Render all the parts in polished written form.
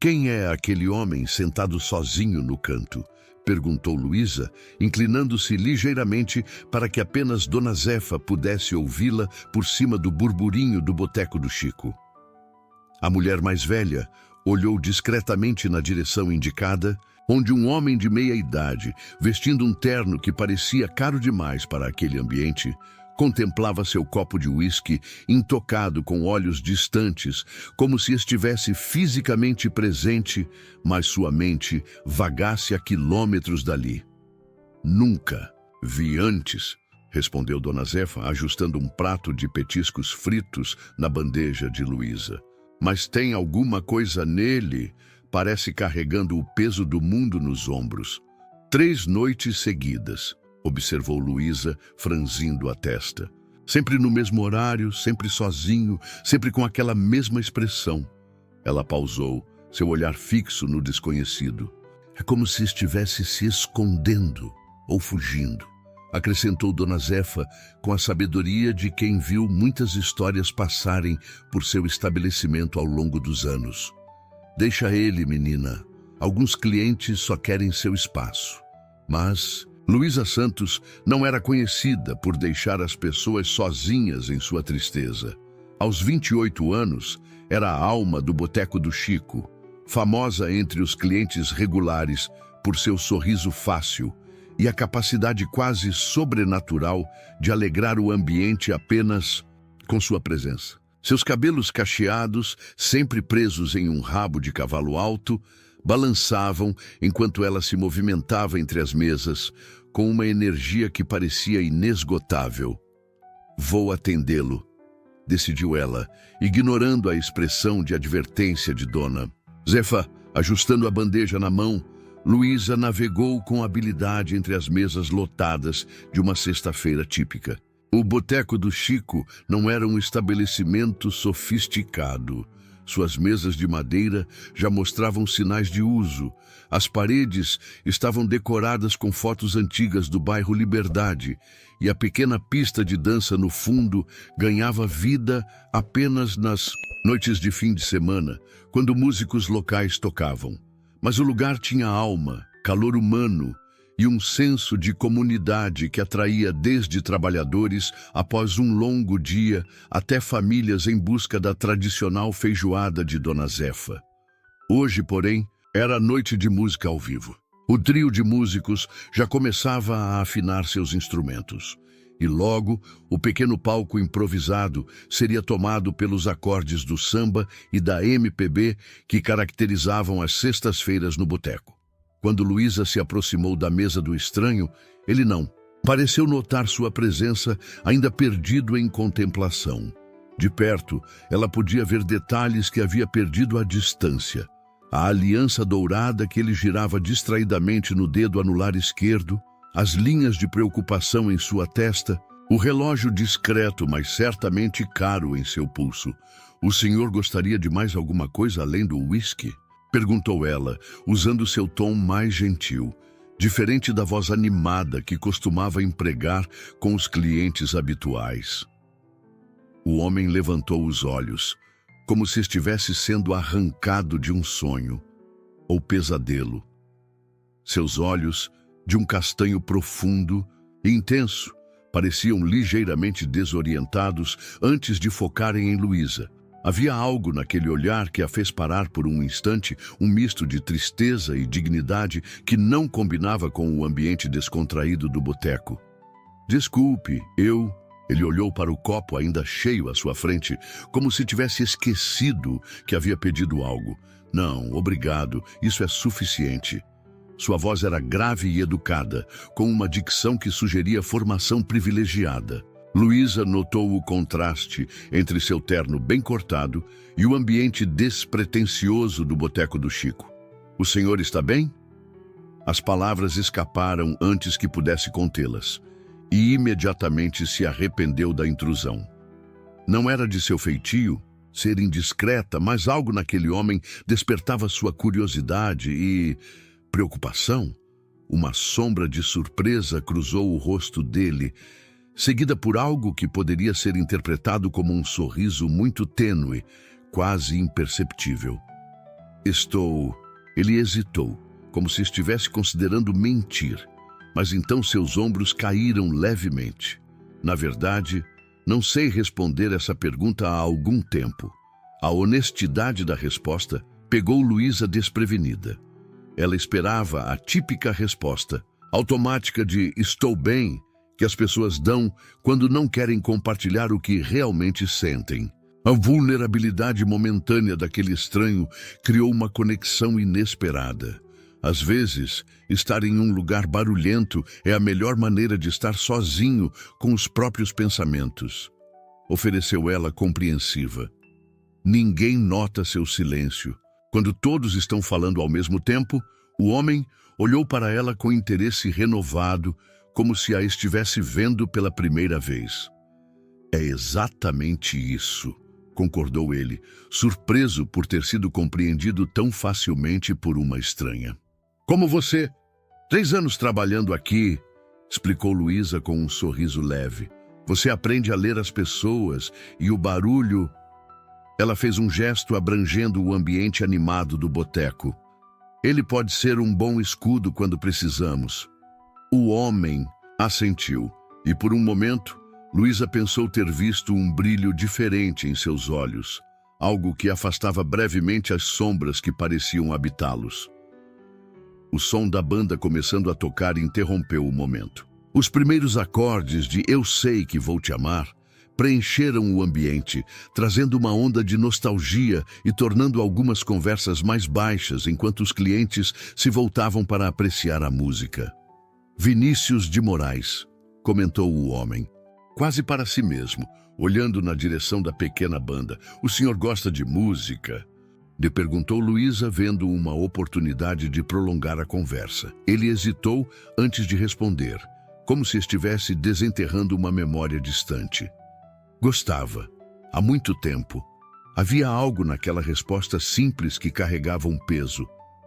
Quem é aquele homem sentado sozinho no canto? Perguntou Luísa, inclinando-se ligeiramente para que apenas Dona Zefa pudesse ouvi-la por cima do burburinho do boteco do Chico. A mulher mais velha olhou discretamente na direção indicada, onde um homem de meia idade, vestindo um terno que parecia caro demais para aquele ambiente, contemplava seu copo de uísque intocado com olhos distantes, como se estivesse fisicamente presente, mas sua mente vagasse a quilômetros dali. Nunca vi antes, respondeu Dona Zefa, ajustando um prato de petiscos fritos na bandeja de Luísa. Mas tem alguma coisa nele, parece carregando o peso do mundo nos ombros. 3 noites seguidas, observou Luísa, franzindo a testa. Sempre no mesmo horário, sempre sozinho, sempre com aquela mesma expressão. Ela pausou, seu olhar fixo no desconhecido. É como se estivesse se escondendo ou fugindo, acrescentou Dona Zefa com a sabedoria de quem viu muitas histórias passarem por seu estabelecimento ao longo dos anos. Deixa ele, menina. Alguns clientes só querem seu espaço. Mas Luísa Santos não era conhecida por deixar as pessoas sozinhas em sua tristeza. Aos 28 anos, era a alma do Boteco do Chico, famosa entre os clientes regulares por seu sorriso fácil e a capacidade quase sobrenatural de alegrar o ambiente apenas com sua presença. Seus cabelos cacheados, sempre presos em um rabo de cavalo alto, balançavam enquanto ela se movimentava entre as mesas, com uma energia que parecia inesgotável. Vou atendê-lo, decidiu ela, ignorando a expressão de advertência de Dona Zefa. Ajustando a bandeja na mão, Luísa navegou com habilidade entre as mesas lotadas de uma sexta-feira típica. O Boteco do Chico não era um estabelecimento sofisticado. Suas mesas de madeira já mostravam sinais de uso. As paredes estavam decoradas com fotos antigas do bairro Liberdade e a pequena pista de dança no fundo ganhava vida apenas nas noites de fim de semana, quando músicos locais tocavam. Mas o lugar tinha alma, calor humano e um senso de comunidade que atraía desde trabalhadores após um longo dia até famílias em busca da tradicional feijoada de Dona Zefa. Hoje, porém, era a noite de música ao vivo. O trio de músicos já começava a afinar seus instrumentos. E logo, o pequeno palco improvisado seria tomado pelos acordes do samba e da MPB que caracterizavam as sextas-feiras no boteco. Quando Luísa se aproximou da mesa do estranho, ele não. Pareceu notar sua presença, ainda perdido em contemplação. De perto, ela podia ver detalhes que havia perdido à distância. A aliança dourada que ele girava distraidamente no dedo anular esquerdo, as linhas de preocupação em sua testa, o relógio discreto, mas certamente caro em seu pulso. O senhor gostaria de mais alguma coisa além do uísque? Perguntou ela, usando seu tom mais gentil, diferente da voz animada que costumava empregar com os clientes habituais. O homem levantou os olhos, como se estivesse sendo arrancado de um sonho ou pesadelo. Seus olhos, de um castanho profundo e intenso, pareciam ligeiramente desorientados antes de focarem em Luísa. Havia algo naquele olhar que a fez parar por um instante, um misto de tristeza e dignidade que não combinava com o ambiente descontraído do boteco. Desculpe, eu... Ele olhou para o copo ainda cheio à sua frente, como se tivesse esquecido que havia pedido algo. Não, obrigado, isso é suficiente. Sua voz era grave e educada, com uma dicção que sugeria formação privilegiada. Luísa notou o contraste entre seu terno bem cortado e o ambiente despretensioso do Boteco do Chico. O senhor está bem? As palavras escaparam antes que pudesse contê-las, e imediatamente se arrependeu da intrusão. Não era de seu feitio ser indiscreta, mas algo naquele homem despertava sua curiosidade e preocupação. Uma sombra de surpresa cruzou o rosto dele, seguida por algo que poderia ser interpretado como um sorriso muito tênue, quase imperceptível. Estou... Ele hesitou, como se estivesse considerando mentir, mas então seus ombros caíram levemente. Na verdade, não sei responder essa pergunta há algum tempo. A honestidade da resposta pegou Luísa desprevenida. Ela esperava a típica resposta, automática de estou bem, que as pessoas dão quando não querem compartilhar o que realmente sentem. A vulnerabilidade momentânea daquele estranho criou uma conexão inesperada. Às vezes, estar em um lugar barulhento é a melhor maneira de estar sozinho com os próprios pensamentos. Ofereceu ela compreensiva. Ninguém nota seu silêncio. Quando todos estão falando ao mesmo tempo, o homem olhou para ela com interesse renovado, como se a estivesse vendo pela primeira vez. É exatamente isso, concordou ele, surpreso por ter sido compreendido tão facilmente por uma estranha. Como você? 3 anos trabalhando aqui, explicou Luísa com um sorriso leve. Você aprende a ler as pessoas e o barulho... Ela fez um gesto abrangendo o ambiente animado do boteco. Ele pode ser um bom escudo quando precisamos. O homem assentiu, e por um momento, Luísa pensou ter visto um brilho diferente em seus olhos, algo que afastava brevemente as sombras que pareciam habitá-los. O som da banda começando a tocar interrompeu o momento. Os primeiros acordes de Eu Sei Que Vou Te Amar preencheram o ambiente, trazendo uma onda de nostalgia e tornando algumas conversas mais baixas enquanto os clientes se voltavam para apreciar a música. Vinícius de Moraes, comentou o homem, quase para si mesmo, olhando na direção da pequena banda. O senhor gosta de música? Lhe perguntou Luísa, vendo uma oportunidade de prolongar a conversa. Ele hesitou antes de responder, como se estivesse desenterrando uma memória distante. Gostava. Há muito tempo. Havia algo naquela resposta simples que carregava um peso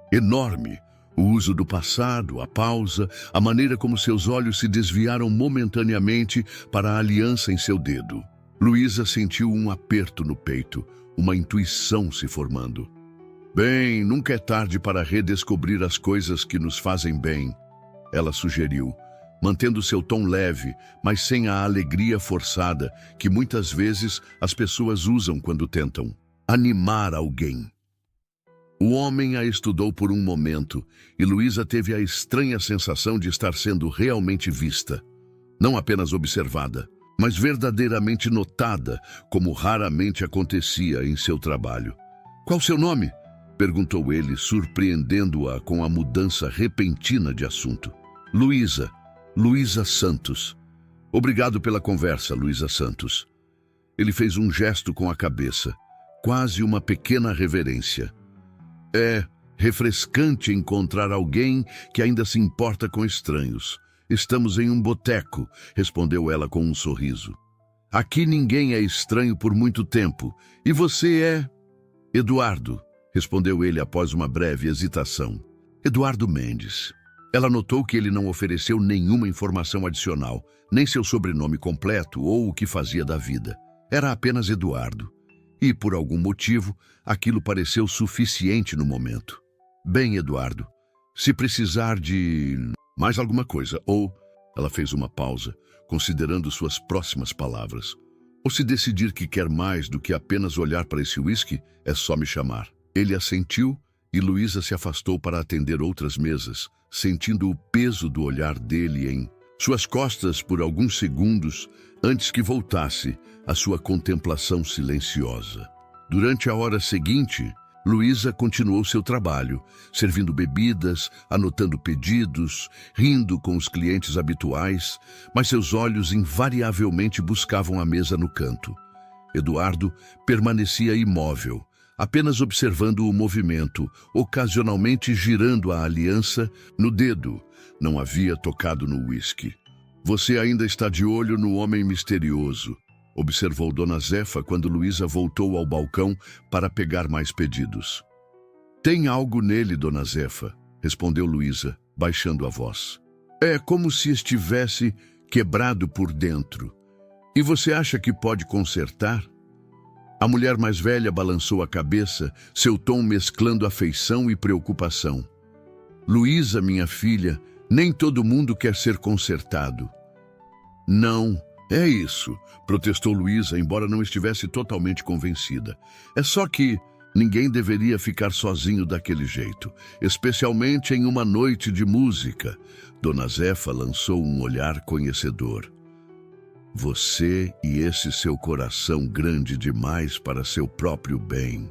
enorme. O uso do passado, a pausa, a maneira como seus olhos se desviaram momentaneamente para a aliança em seu dedo. Luísa sentiu um aperto no peito, uma intuição se formando. Bem, nunca é tarde para redescobrir as coisas que nos fazem bem, ela sugeriu, mantendo seu tom leve, mas sem a alegria forçada que muitas vezes as pessoas usam quando tentam animar alguém. O homem a estudou por um momento e Luísa teve a estranha sensação de estar sendo realmente vista. Não apenas observada, mas verdadeiramente notada, como raramente acontecia em seu trabalho. Qual seu nome? Perguntou ele, surpreendendo-a com a mudança repentina de assunto. Luísa Santos. Obrigado pela conversa, Luísa Santos. Ele fez um gesto com a cabeça, quase uma pequena reverência. É refrescante encontrar alguém que ainda se importa com estranhos. Estamos em um boteco, respondeu ela com um sorriso. Aqui ninguém é estranho por muito tempo. E você é... Eduardo, respondeu ele após uma breve hesitação. Eduardo Mendes. Ela notou que ele não ofereceu nenhuma informação adicional, nem seu sobrenome completo ou o que fazia da vida. Era apenas Eduardo. E, por algum motivo, aquilo pareceu suficiente no momento. Bem, Eduardo, se precisar de mais alguma coisa, ou... Ela fez uma pausa, considerando suas próximas palavras. Ou se decidir que quer mais do que apenas olhar para esse uísque, é só me chamar. Ele assentiu e Luísa se afastou para atender outras mesas, sentindo o peso do olhar dele em suas costas por alguns segundos antes que voltasse à sua contemplação silenciosa. Durante a hora seguinte, Luísa continuou seu trabalho, servindo bebidas, anotando pedidos, rindo com os clientes habituais, mas seus olhos invariavelmente buscavam a mesa no canto. Eduardo permanecia imóvel, apenas observando o movimento, ocasionalmente girando a aliança no dedo. Não havia tocado no uísque. Você ainda está de olho no homem misterioso, observou Dona Zefa quando Luísa voltou ao balcão para pegar mais pedidos. Tem algo nele, Dona Zefa, respondeu Luísa, baixando a voz. É como se estivesse quebrado por dentro. E você acha que pode consertar? A mulher mais velha balançou a cabeça, seu tom mesclando afeição e preocupação. Luísa, minha filha, nem todo mundo quer ser consertado. Não, é isso, protestou Luísa, embora não estivesse totalmente convencida. É só que ninguém deveria ficar sozinho daquele jeito, especialmente em uma noite de música. Dona Zefa lançou um olhar conhecedor. Você e esse seu coração grande demais para seu próprio bem.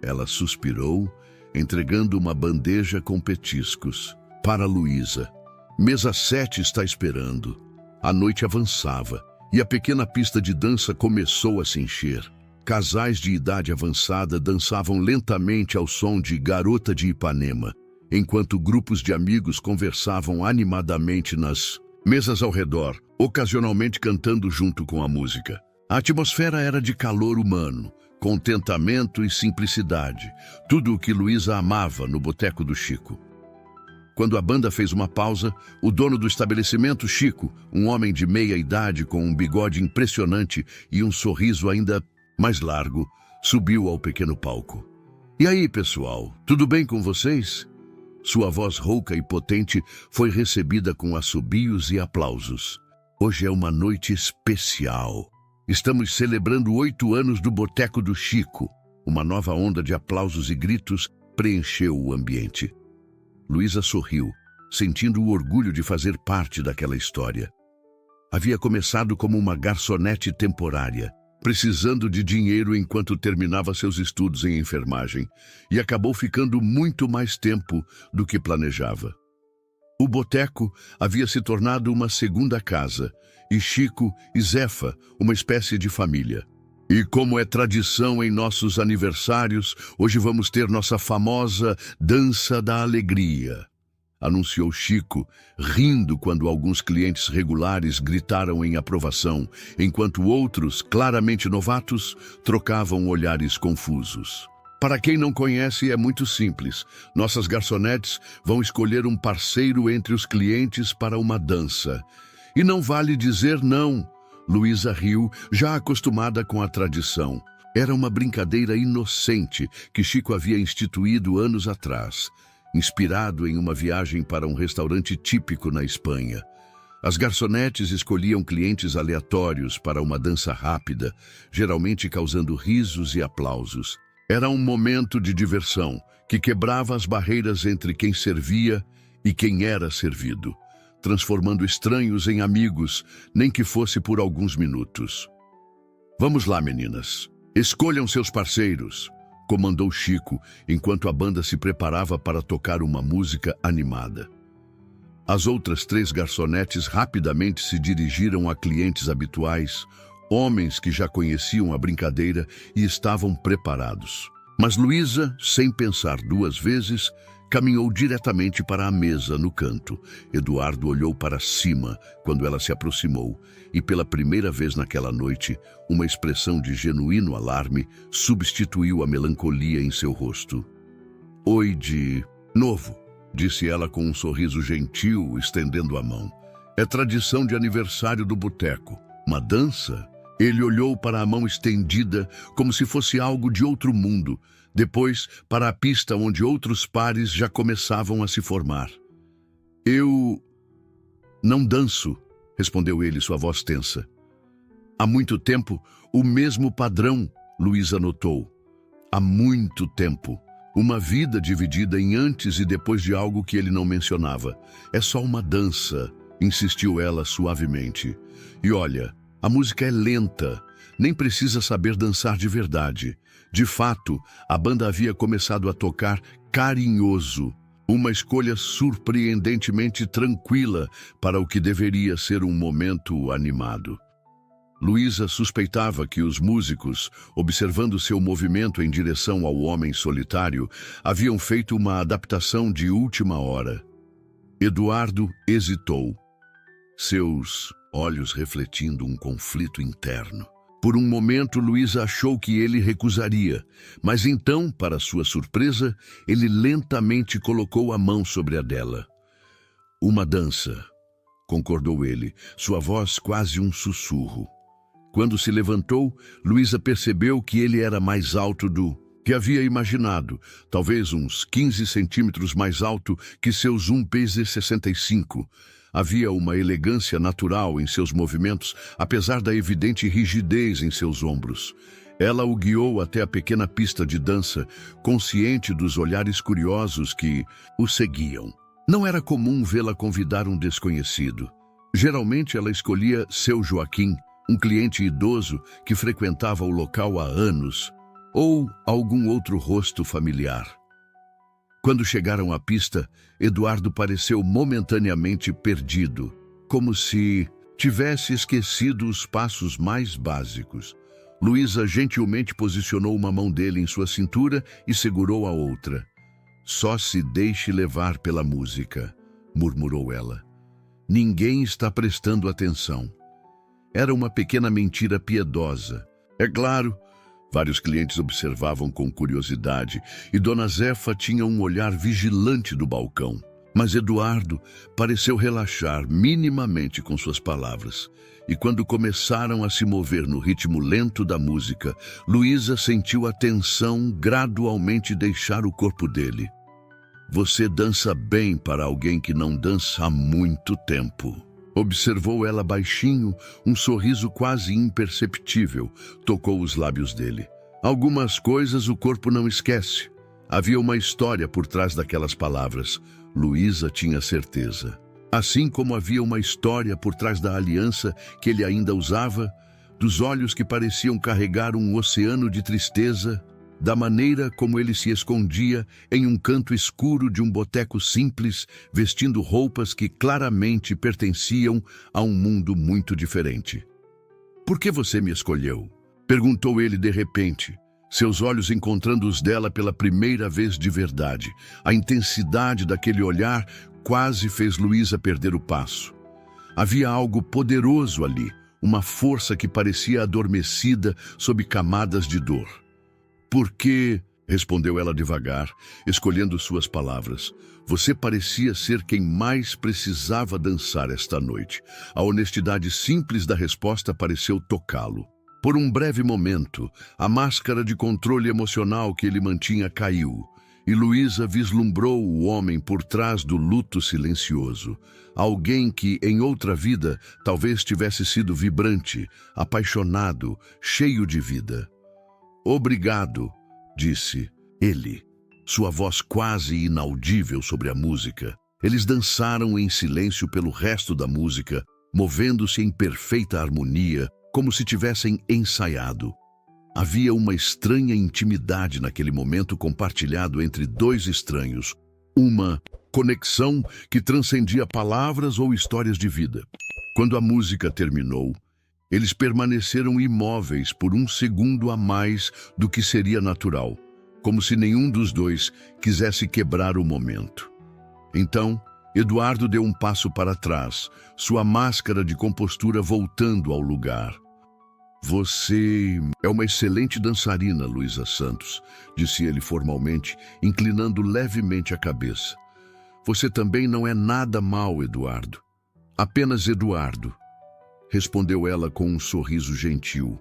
Ela suspirou, entregando uma bandeja com petiscos. Para Luísa. Mesa 7 está esperando. A noite avançava e a pequena pista de dança começou a se encher. Casais de idade avançada dançavam lentamente ao som de Garota de Ipanema, enquanto grupos de amigos conversavam animadamente nas mesas ao redor, ocasionalmente cantando junto com a música. A atmosfera era de calor humano, contentamento e simplicidade, tudo o que Luísa amava no Boteco do Chico. Quando a banda fez uma pausa, o dono do estabelecimento, Chico, um homem de meia idade com um bigode impressionante e um sorriso ainda mais largo, subiu ao pequeno palco. E aí, pessoal, tudo bem com vocês? Sua voz rouca e potente foi recebida com assobios e aplausos. Hoje é uma noite especial. Estamos celebrando 8 anos do Boteco do Chico. Uma nova onda de aplausos e gritos preencheu o ambiente. Luísa sorriu, sentindo o orgulho de fazer parte daquela história. Havia começado como uma garçonete temporária, precisando de dinheiro enquanto terminava seus estudos em enfermagem, e acabou ficando muito mais tempo do que planejava. O boteco havia se tornado uma segunda casa, e Chico e Zefa, uma espécie de família. E como é tradição em nossos aniversários, hoje vamos ter nossa famosa Dança da Alegria, anunciou Chico, rindo quando alguns clientes regulares gritaram em aprovação, enquanto outros, claramente novatos, trocavam olhares confusos. Para quem não conhece, é muito simples. Nossas garçonetes vão escolher um parceiro entre os clientes para uma dança. E não vale dizer não. Luísa riu, já acostumada com a tradição. Era uma brincadeira inocente que Chico havia instituído anos atrás, inspirado em uma viagem para um restaurante típico na Espanha. As garçonetes escolhiam clientes aleatórios para uma dança rápida, geralmente causando risos e aplausos. Era um momento de diversão que quebrava as barreiras entre quem servia e quem era servido, transformando estranhos em amigos, nem que fosse por alguns minutos. Vamos lá, meninas. Escolham seus parceiros, comandou Chico, enquanto a banda se preparava para tocar uma música animada. As outras 3 garçonetes rapidamente se dirigiram a clientes habituais, homens que já conheciam a brincadeira e estavam preparados. Mas Luísa, sem pensar 2 vezes, caminhou diretamente para a mesa no canto. Eduardo olhou para cima quando ela se aproximou e, pela primeira vez naquela noite, uma expressão de genuíno alarme substituiu a melancolia em seu rosto. Oi de novo, disse ela com um sorriso gentil, estendendo a mão. É tradição de aniversário do boteco. Uma dança? Ele olhou para a mão estendida como se fosse algo de outro mundo, depois para a pista onde outros pares já começavam a se formar. Eu não danço, respondeu ele, sua voz tensa. Há muito tempo, o mesmo padrão, Luísa notou. Há muito tempo. Uma vida dividida em antes e depois de algo que ele não mencionava. É só uma dança, insistiu ela suavemente. E olha, a música é lenta, nem precisa saber dançar de verdade. De fato, a banda havia começado a tocar Carinhoso, uma escolha surpreendentemente tranquila para o que deveria ser um momento animado. Luísa suspeitava que os músicos, observando seu movimento em direção ao homem solitário, haviam feito uma adaptação de última hora. Eduardo hesitou, seus olhos refletindo um conflito interno. Por um momento, Luísa achou que ele recusaria, mas então, para sua surpresa, ele lentamente colocou a mão sobre a dela. Uma dança, concordou ele, sua voz quase um sussurro. Quando se levantou, Luísa percebeu que ele era mais alto do que havia imaginado, talvez uns 15 centímetros mais alto que seus 1,65 m. Havia uma elegância natural em seus movimentos, apesar da evidente rigidez em seus ombros. Ela o guiou até a pequena pista de dança, consciente dos olhares curiosos que o seguiam. Não era comum vê-la convidar um desconhecido. Geralmente ela escolhia seu Joaquim, um cliente idoso que frequentava o local há anos, ou algum outro rosto familiar. Quando chegaram à pista, Eduardo pareceu momentaneamente perdido, como se tivesse esquecido os passos mais básicos. Luísa gentilmente posicionou uma mão dele em sua cintura e segurou a outra. "Só se deixe levar pela música", murmurou ela. "Ninguém está prestando atenção." Era uma pequena mentira piedosa. É claro, vários clientes observavam com curiosidade e Dona Zefa tinha um olhar vigilante do balcão. Mas Eduardo pareceu relaxar minimamente com suas palavras. E quando começaram a se mover no ritmo lento da música, Luísa sentiu a tensão gradualmente deixar o corpo dele. "Você dança bem para alguém que não dança há muito tempo", observou ela baixinho, um sorriso quase imperceptível tocou os lábios dele. Algumas coisas o corpo não esquece. Havia uma história por trás daquelas palavras. Luísa tinha certeza. Assim como havia uma história por trás da aliança que ele ainda usava, dos olhos que pareciam carregar um oceano de tristeza, da maneira como ele se escondia em um canto escuro de um boteco simples, vestindo roupas que claramente pertenciam a um mundo muito diferente. "Por que você me escolheu?", perguntou ele de repente, seus olhos encontrando os dela pela primeira vez de verdade. A intensidade daquele olhar quase fez Luísa perder o passo. Havia algo poderoso ali, uma força que parecia adormecida sob camadas de dor. "Porque", respondeu ela devagar, escolhendo suas palavras, "você parecia ser quem mais precisava dançar esta noite." A honestidade simples da resposta pareceu tocá-lo. Por um breve momento, a máscara de controle emocional que ele mantinha caiu, e Luísa vislumbrou o homem por trás do luto silencioso. Alguém que, em outra vida, talvez tivesse sido vibrante, apaixonado, cheio de vida. "Obrigado", disse ele, sua voz quase inaudível sobre a música. Eles dançaram em silêncio pelo resto da música, movendo-se em perfeita harmonia, como se tivessem ensaiado. Havia uma estranha intimidade naquele momento compartilhado entre dois estranhos, uma conexão que transcendia palavras ou histórias de vida. Quando a música terminou, eles permaneceram imóveis por um segundo a mais do que seria natural, como se nenhum dos dois quisesse quebrar o momento. Então, Eduardo deu um passo para trás, sua máscara de compostura voltando ao lugar. "Você é uma excelente dançarina, Luísa Santos", disse ele formalmente, inclinando levemente a cabeça. "Você também não é nada mal, Eduardo." "Apenas Eduardo", respondeu ela com um sorriso gentil,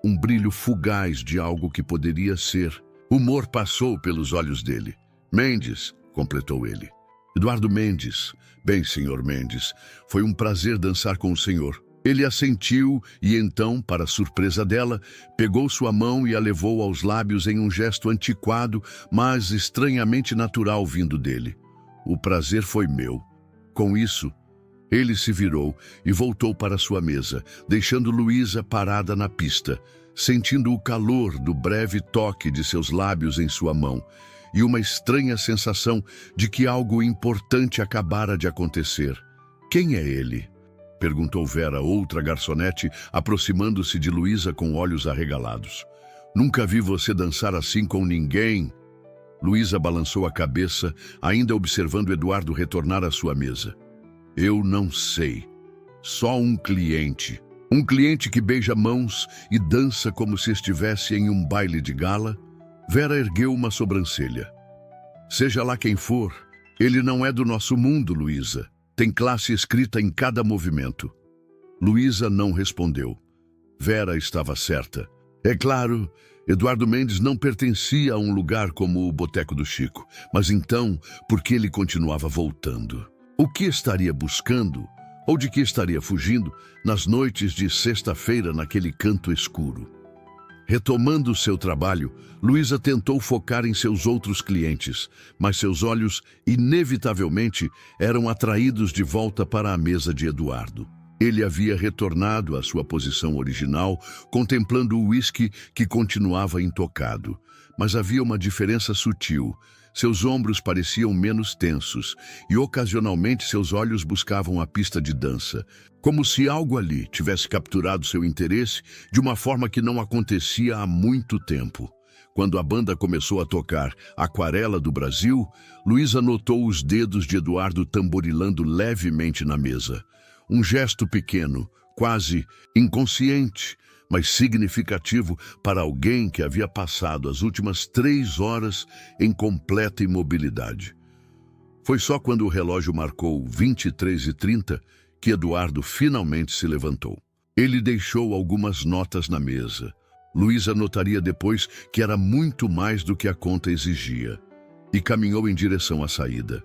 um brilho fugaz de algo que poderia ser. Humor passou pelos olhos dele. "Mendes", completou ele. "Eduardo Mendes." "Bem, senhor Mendes, foi um prazer dançar com o senhor." Ele assentiu e então, para surpresa dela, pegou sua mão e a levou aos lábios em um gesto antiquado, mas estranhamente natural vindo dele. "O prazer foi meu." Com isso, ele se virou e voltou para sua mesa, deixando Luísa parada na pista, sentindo o calor do breve toque de seus lábios em sua mão e uma estranha sensação de que algo importante acabara de acontecer. "Quem é ele?", perguntou Vera, outra garçonete, aproximando-se de Luísa com olhos arregalados. "Nunca vi você dançar assim com ninguém." Luísa balançou a cabeça, ainda observando Eduardo retornar à sua mesa. "Eu não sei. Só um cliente. Um cliente que beija mãos e dança como se estivesse em um baile de gala." Vera ergueu uma sobrancelha. "Seja lá quem for, ele não é do nosso mundo, Luísa. Tem classe escrita em cada movimento." Luísa não respondeu. Vera estava certa. É claro, Eduardo Mendes não pertencia a um lugar como o Boteco do Chico. Mas então, por que ele continuava voltando? O que estaria buscando, ou de que estaria fugindo, nas noites de sexta-feira naquele canto escuro? Retomando seu trabalho, Luísa tentou focar em seus outros clientes, mas seus olhos, inevitavelmente, eram atraídos de volta para a mesa de Eduardo. Ele havia retornado à sua posição original, contemplando o uísque que continuava intocado. Mas havia uma diferença sutil. Seus ombros pareciam menos tensos e, ocasionalmente, seus olhos buscavam a pista de dança, como se algo ali tivesse capturado seu interesse de uma forma que não acontecia há muito tempo. Quando a banda começou a tocar Aquarela do Brasil, Luísa notou os dedos de Eduardo tamborilando levemente na mesa. Um gesto pequeno, quase inconsciente, mas significativo para alguém que havia passado as últimas 3 horas em completa imobilidade. Foi só quando o relógio marcou 23h30 que Eduardo finalmente se levantou. Ele deixou algumas notas na mesa. Luísa notaria depois que era muito mais do que a conta exigia, e caminhou em direção à saída.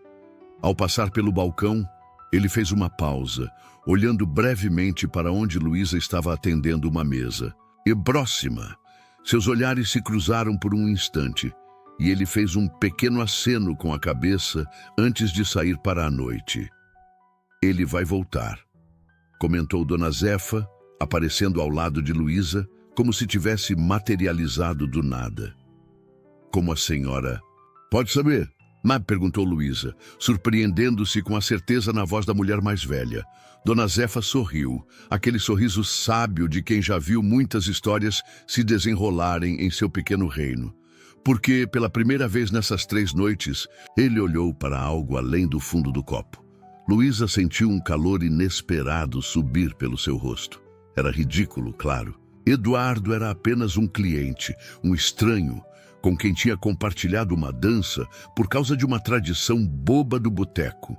Ao passar pelo balcão, ele fez uma pausa, olhando brevemente para onde Luísa estava atendendo uma mesa. E próxima, seus olhares se cruzaram por um instante, e ele fez um pequeno aceno com a cabeça antes de sair para a noite. Ele vai voltar, comentou Dona Zefa, aparecendo ao lado de Luísa, como se tivesse materializado do nada. Como a senhora pode saber? Mas perguntou Luísa, surpreendendo-se com a certeza na voz da mulher mais velha. Dona Zefa sorriu, aquele sorriso sábio de quem já viu muitas histórias se desenrolarem em seu pequeno reino. Porque, pela primeira vez nessas 3 noites, ele olhou para algo além do fundo do copo. Luísa sentiu um calor inesperado subir pelo seu rosto. Era ridículo, claro. Eduardo era apenas um cliente, um estranho, com quem tinha compartilhado uma dança por causa de uma tradição boba do boteco.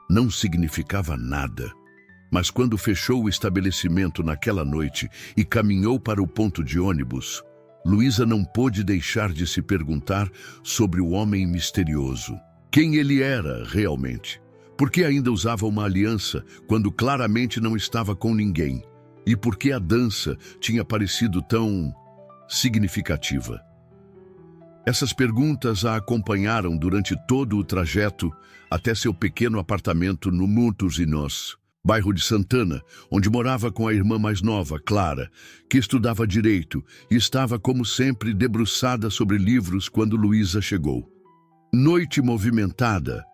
Não significava nada, mas quando fechou o estabelecimento naquela noite e caminhou para o ponto de ônibus, Luísa não pôde deixar de se perguntar sobre o homem misterioso. Quem ele era realmente? Por que ainda usava uma aliança quando claramente não estava com ninguém? E por que a dança tinha parecido tão significativa? Essas perguntas a acompanharam durante todo o trajeto até seu pequeno apartamento no Matosinhos, bairro de Santana, onde morava com a irmã mais nova, Clara, que estudava direito e estava, como sempre, debruçada sobre livros quando Luísa chegou. Noite movimentada?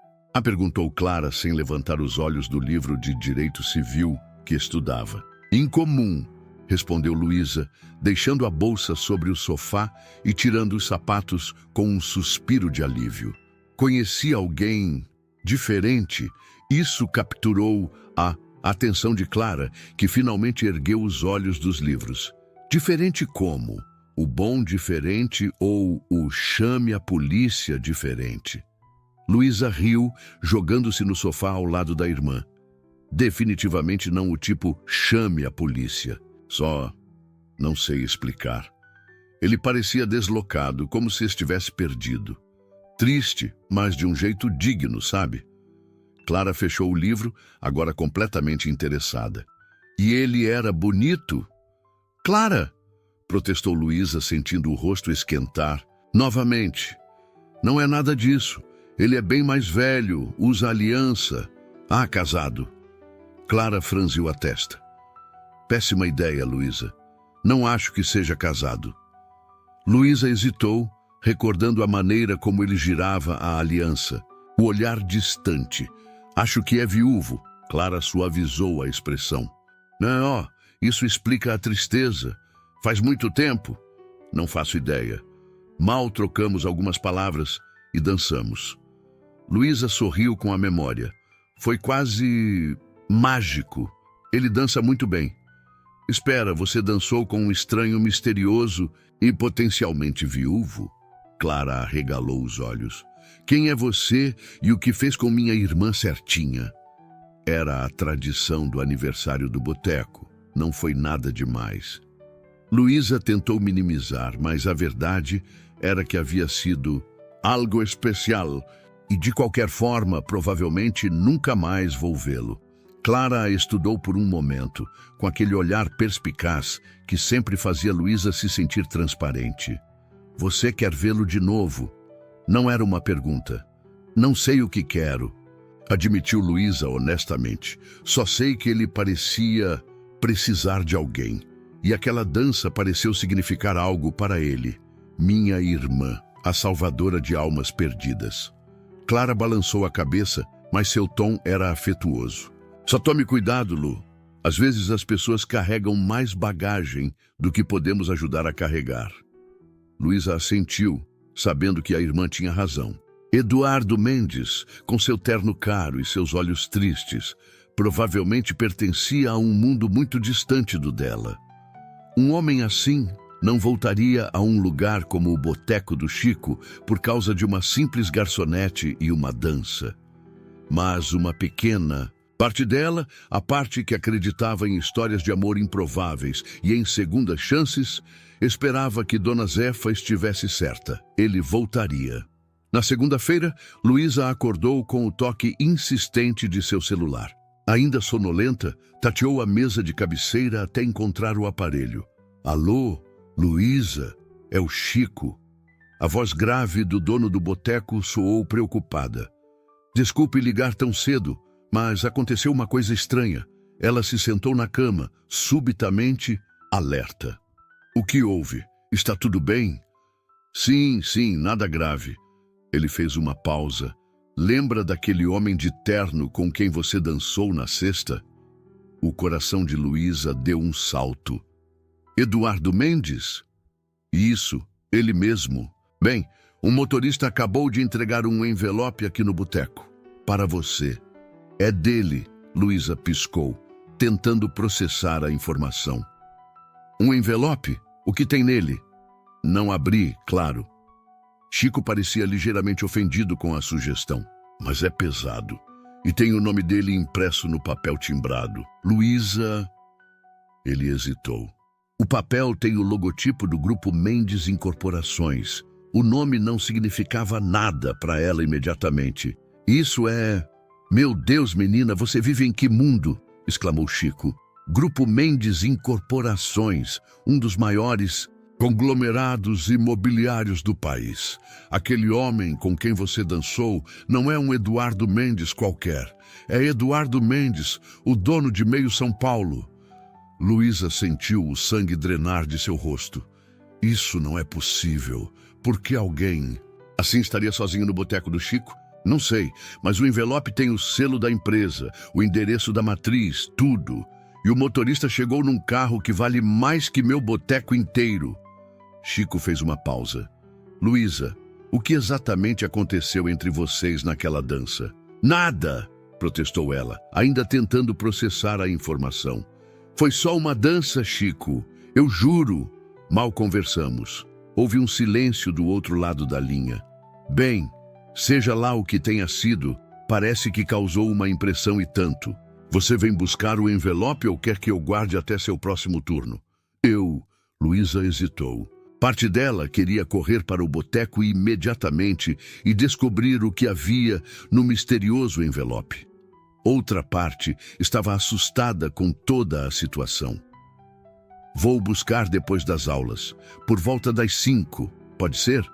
Perguntou Clara sem levantar os olhos do livro de direito civil que estudava. Incomum, respondeu Luísa, deixando a bolsa sobre o sofá e tirando os sapatos com um suspiro de alívio. Conhecia alguém diferente? Isso capturou a atenção de Clara, que finalmente ergueu os olhos dos livros. Diferente como? O bom diferente ou o chame a polícia diferente? Luísa riu, jogando-se no sofá ao lado da irmã. Definitivamente não o tipo chame a polícia. Só não sei explicar. Ele parecia deslocado, como se estivesse perdido. Triste, mas de um jeito digno, sabe? Clara fechou o livro, agora completamente interessada. E ele era bonito? Clara! Protestou Luísa, sentindo o rosto esquentar. Novamente. Não é nada disso. Ele é bem mais velho, usa aliança. Casado. Clara franziu a testa. Péssima ideia, Luísa. Não acho que seja casado. Luísa hesitou, recordando a maneira como ele girava a aliança. O olhar distante. Acho que é viúvo. Clara suavizou a expressão. Não, isso explica a tristeza. Faz muito tempo? Não faço ideia. Mal trocamos algumas palavras e dançamos. Luísa sorriu com a memória. Foi quase mágico. Ele dança muito bem. Espera, você dançou com um estranho misterioso e potencialmente viúvo? Clara arregalou os olhos. Quem é você e o que fez com minha irmã certinha? Era a tradição do aniversário do boteco. Não foi nada demais. Luísa tentou minimizar, mas a verdade era que havia sido algo especial e, de qualquer forma, provavelmente nunca mais vou vê-lo. Clara a estudou por um momento, com aquele olhar perspicaz que sempre fazia Luísa se sentir transparente. Você quer vê-lo de novo? Não era uma pergunta. Não sei o que quero, admitiu Luísa honestamente. Só sei que ele parecia precisar de alguém. E aquela dança pareceu significar algo para ele. Minha irmã, a salvadora de almas perdidas. Clara balançou a cabeça, mas seu tom era afetuoso. Só tome cuidado, Lu. Às vezes as pessoas carregam mais bagagem do que podemos ajudar a carregar. Luísa assentiu, sabendo que a irmã tinha razão. Eduardo Mendes, com seu terno caro e seus olhos tristes, provavelmente pertencia a um mundo muito distante do dela. Um homem assim não voltaria a um lugar como o boteco do Chico por causa de uma simples garçonete e uma dança. Mas uma pequena parte dela, a parte que acreditava em histórias de amor improváveis e em segundas chances, esperava que Dona Zefa estivesse certa. Ele voltaria. Na segunda-feira, Luísa acordou com o toque insistente de seu celular. Ainda sonolenta, tateou a mesa de cabeceira até encontrar o aparelho. Alô, Luísa, é o Chico. A voz grave do dono do boteco soou preocupada. Desculpe ligar tão cedo, mas aconteceu uma coisa estranha. Ela se sentou na cama, subitamente alerta. O que houve? Está tudo bem? Sim, nada grave. Ele fez uma pausa. Lembra daquele homem de terno com quem você dançou na sexta? O coração de Luísa deu um salto. Eduardo Mendes? Isso, ele mesmo. Bem, um motorista acabou de entregar um envelope aqui no boteco. Para você. É dele, Luísa piscou, tentando processar a informação. Um envelope? O que tem nele? Não abri, claro. Chico parecia ligeiramente ofendido com a sugestão. Mas é pesado. E tem o nome dele impresso no papel timbrado. Luísa... Ele hesitou. O papel tem o logotipo do Grupo Mendes Incorporações. O nome não significava nada para ela imediatamente. Isso é... Meu Deus, menina, você vive em que mundo? Exclamou Chico. Grupo Mendes Incorporações, um dos maiores conglomerados imobiliários do país. Aquele homem com quem você dançou não é um Eduardo Mendes qualquer. É Eduardo Mendes, o dono de meio São Paulo. Luísa sentiu o sangue drenar de seu rosto. Isso não é possível. Por que alguém... Assim estaria sozinho no boteco do Chico? Não sei, mas o envelope tem o selo da empresa, o endereço da matriz, tudo. E o motorista chegou num carro que vale mais que meu boteco inteiro. Chico fez uma pausa. Luísa, o que exatamente aconteceu entre vocês naquela dança? Nada, protestou ela, ainda tentando processar a informação. Foi só uma dança, Chico. Eu juro. Mal conversamos. Houve um silêncio do outro lado da linha. Bem, seja lá o que tenha sido, parece que causou uma impressão e tanto. Você vem buscar o envelope ou quer que eu guarde até seu próximo turno? Luísa hesitou. Parte dela queria correr para o boteco imediatamente e descobrir o que havia no misterioso envelope. Outra parte estava assustada com toda a situação. Vou buscar depois das aulas, por volta das 5, pode ser?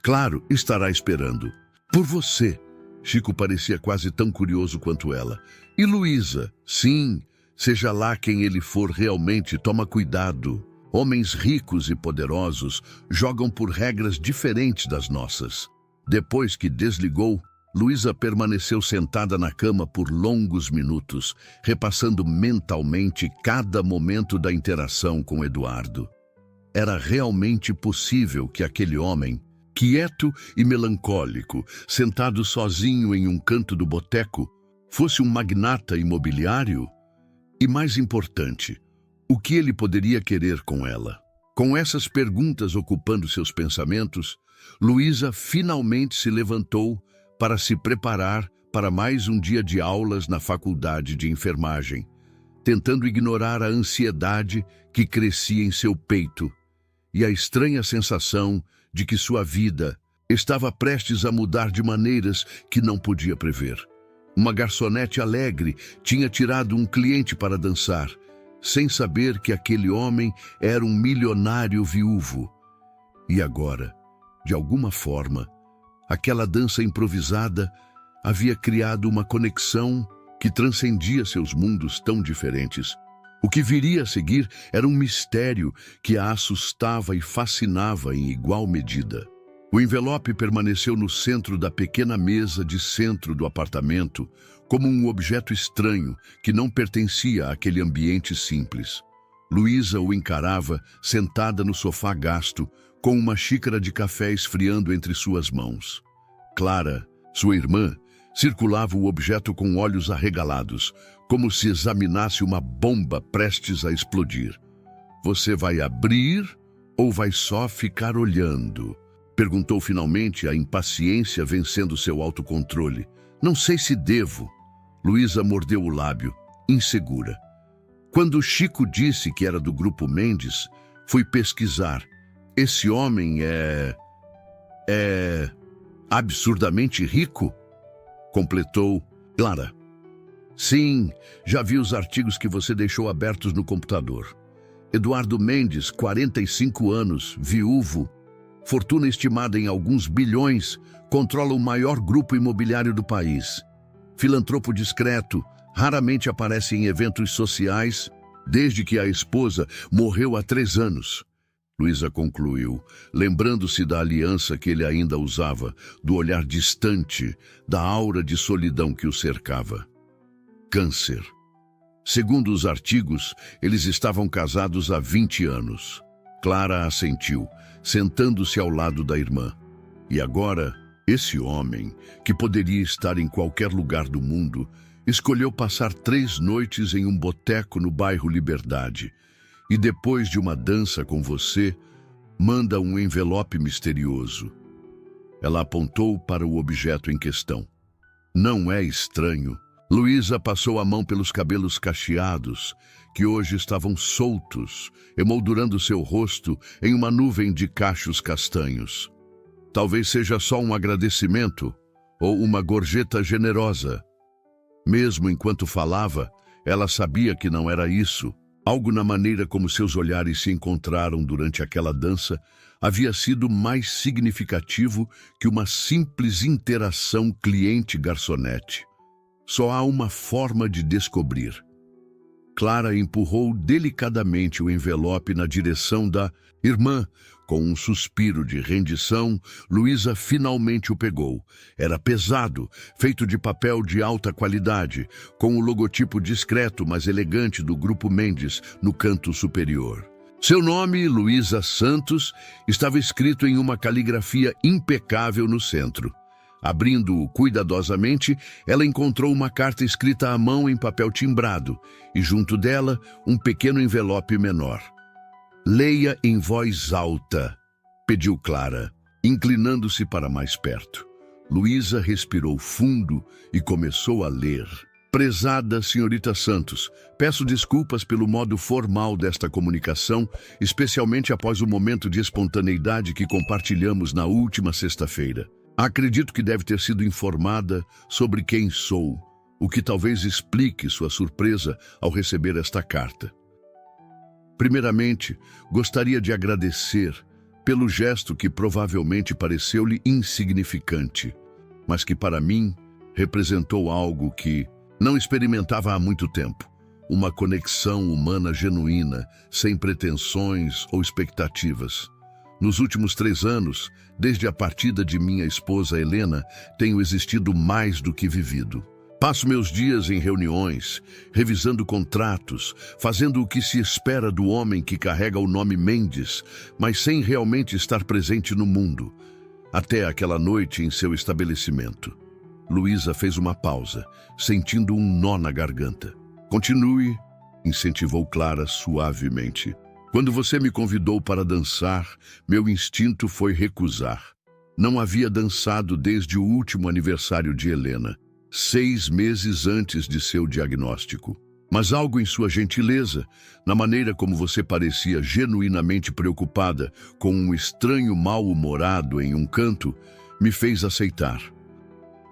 Claro, estará esperando. Por você. Chico parecia quase tão curioso quanto ela. E Luísa? Sim, seja lá quem ele for realmente, toma cuidado. Homens ricos e poderosos jogam por regras diferentes das nossas. Depois que desligou, Luísa permaneceu sentada na cama por longos minutos, repassando mentalmente cada momento da interação com Eduardo. Era realmente possível que aquele homem, quieto e melancólico, sentado sozinho em um canto do boteco, fosse um magnata imobiliário? E mais importante, o que ele poderia querer com ela? Com essas perguntas ocupando seus pensamentos, Luísa finalmente se levantou para se preparar para mais um dia de aulas na faculdade de enfermagem. tentando ignorar a ansiedade que crescia em seu peito e a estranha sensação de que sua vida estava prestes a mudar de maneiras que não podia prever. Uma garçonete alegre tinha tirado um cliente para dançar, sem saber que aquele homem era um milionário viúvo. E agora, de alguma forma, aquela dança improvisada havia criado uma conexão que transcendia seus mundos tão diferentes. O que viria a seguir era um mistério que a assustava e fascinava em igual medida. O envelope permaneceu no centro da pequena mesa de centro do apartamento, como um objeto estranho que não pertencia àquele ambiente simples. Luísa o encarava sentada no sofá gasto, com uma xícara de café esfriando entre suas mãos. Clara, sua irmã, circulava o objeto com olhos arregalados, como se examinasse uma bomba prestes a explodir. "Você vai abrir ou vai só ficar olhando?" Perguntou finalmente, a impaciência vencendo seu autocontrole. "Não sei se devo." Luísa mordeu o lábio, insegura. "Quando Chico disse que era do Grupo Mendes, fui pesquisar. Esse homem é absurdamente rico?" Completou Clara. "Sim, já vi os artigos que você deixou abertos no computador. Eduardo Mendes, 45 anos, viúvo, fortuna estimada em alguns bilhões, controla o maior grupo imobiliário do país. Filantropo discreto, raramente aparece em eventos sociais, desde que a esposa morreu há 3 anos. Luísa concluiu, lembrando-se da aliança que ele ainda usava, do olhar distante, da aura de solidão que o cercava. Câncer. Segundo os artigos, eles estavam casados há 20 anos. Clara assentiu, sentando-se ao lado da irmã. E agora, esse homem, que poderia estar em qualquer lugar do mundo, escolheu passar 3 noites em um boteco no bairro Liberdade. E depois de uma dança com você, manda um envelope misterioso. Ela apontou para o objeto em questão. Não é estranho? Luísa passou a mão pelos cabelos cacheados, que hoje estavam soltos, emoldurando seu rosto em uma nuvem de cachos castanhos. Talvez seja só um agradecimento ou uma gorjeta generosa. Mesmo enquanto falava, ela sabia que não era isso. Algo na maneira como seus olhares se encontraram durante aquela dança havia sido mais significativo que uma simples interação cliente-garçonete. Só há uma forma de descobrir. Clara empurrou delicadamente o envelope na direção da irmã. Com um suspiro de rendição, Luísa finalmente o pegou. Era pesado, feito de papel de alta qualidade, com o logotipo discreto, mas elegante do Grupo Mendes no canto superior. Seu nome, Luísa Santos, estava escrito em uma caligrafia impecável no centro. Abrindo-o cuidadosamente, ela encontrou uma carta escrita à mão em papel timbrado e, junto dela, um pequeno envelope menor. "Leia em voz alta", pediu Clara, inclinando-se para mais perto. Luísa respirou fundo e começou a ler. "Prezada senhorita Santos, peço desculpas pelo modo formal desta comunicação, especialmente após o momento de espontaneidade que compartilhamos na última sexta-feira. Acredito que deve ter sido informada sobre quem sou, o que talvez explique sua surpresa ao receber esta carta. Primeiramente, gostaria de agradecer pelo gesto que provavelmente pareceu-lhe insignificante, mas que para mim representou algo que não experimentava há muito tempo, uma conexão humana genuína, sem pretensões ou expectativas. Nos últimos 3 anos, desde a partida de minha esposa Helena, tenho existido mais do que vivido. Passo meus dias em reuniões, revisando contratos, fazendo o que se espera do homem que carrega o nome Mendes, mas sem realmente estar presente no mundo. Até aquela noite em seu estabelecimento." Luísa fez uma pausa, sentindo um nó na garganta. "Continue", incentivou Clara suavemente. "Quando você me convidou para dançar, meu instinto foi recusar. Não havia dançado desde o último aniversário de Helena, 6 meses antes de seu diagnóstico. Mas algo em sua gentileza, na maneira como você parecia genuinamente preocupada com um estranho mal-humorado em um canto, me fez aceitar.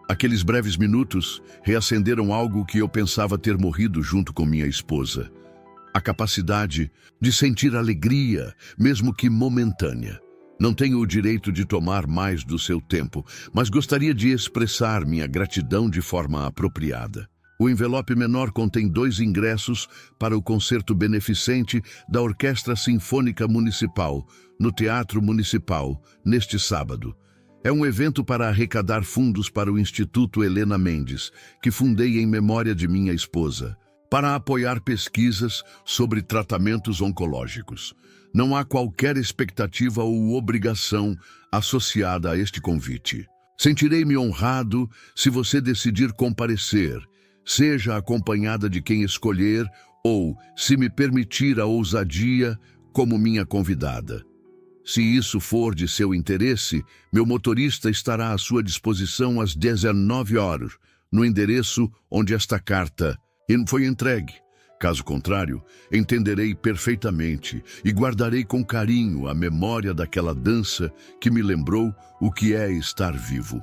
Aqueles breves minutos reacenderam algo que eu pensava ter morrido junto com minha esposa. A capacidade de sentir alegria, mesmo que momentânea. Não tenho o direito de tomar mais do seu tempo, mas gostaria de expressar minha gratidão de forma apropriada. O envelope menor contém 2 ingressos para o concerto beneficente da Orquestra Sinfônica Municipal, no Teatro Municipal, neste sábado. É um evento para arrecadar fundos para o Instituto Helena Mendes, que fundei em memória de minha esposa, para apoiar pesquisas sobre tratamentos oncológicos. Não há qualquer expectativa ou obrigação associada a este convite. Sentirei-me honrado se você decidir comparecer, seja acompanhada de quem escolher ou, se me permitir a ousadia, como minha convidada. Se isso for de seu interesse, meu motorista estará à sua disposição às 19 horas, no endereço onde esta carta foi entregue. Caso contrário, entenderei perfeitamente e guardarei com carinho a memória daquela dança que me lembrou o que é estar vivo.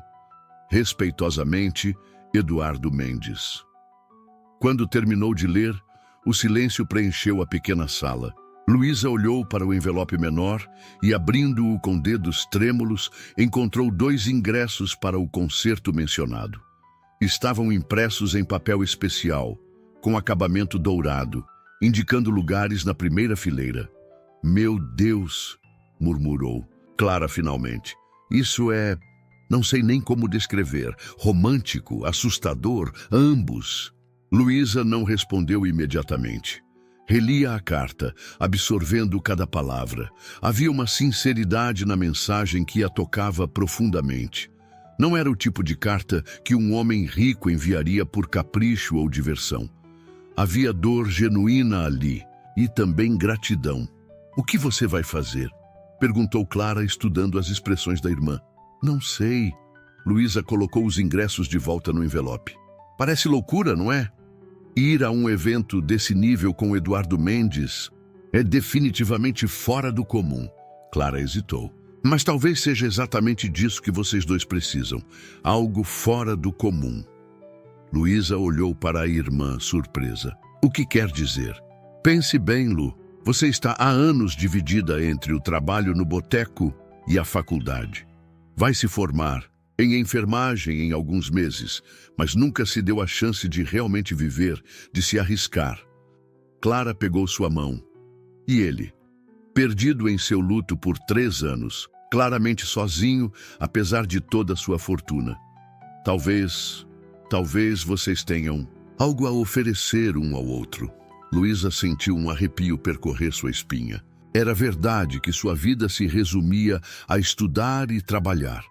Respeitosamente, Eduardo Mendes. Quando terminou de ler, o silêncio preencheu a pequena sala. Luísa olhou para o envelope menor e, abrindo-o com dedos trêmulos, encontrou 2 ingressos para o concerto mencionado. Estavam impressos em papel especial, com acabamento dourado, indicando lugares na primeira fileira. Meu Deus, murmurou Clara finalmente. Isso é... não sei nem como descrever. Romântico, assustador, ambos. Luísa não respondeu imediatamente. Relia a carta, absorvendo cada palavra. Havia uma sinceridade na mensagem que a tocava profundamente. Não era o tipo de carta que um homem rico enviaria por capricho ou diversão. Havia dor genuína ali e também gratidão. O que você vai fazer? Perguntou Clara, estudando as expressões da irmã. Não sei. Luísa colocou os ingressos de volta no envelope. Parece loucura, não é? Ir a um evento desse nível com Eduardo Mendes é definitivamente fora do comum. Clara hesitou. Mas talvez seja exatamente disso que vocês 2 precisam. Algo fora do comum. Luísa olhou para a irmã, surpresa. O que quer dizer? Pense bem, Lu. Você está há anos dividida entre o trabalho no boteco e a faculdade. Vai se formar em enfermagem em alguns meses, mas nunca se deu a chance de realmente viver, de se arriscar. Clara pegou sua mão. E ele? Perdido em seu luto por 3 anos, claramente sozinho, apesar de toda a sua fortuna. Talvez vocês tenham algo a oferecer um ao outro. Luísa sentiu um arrepio percorrer sua espinha. Era verdade que sua vida se resumia a estudar e trabalhar.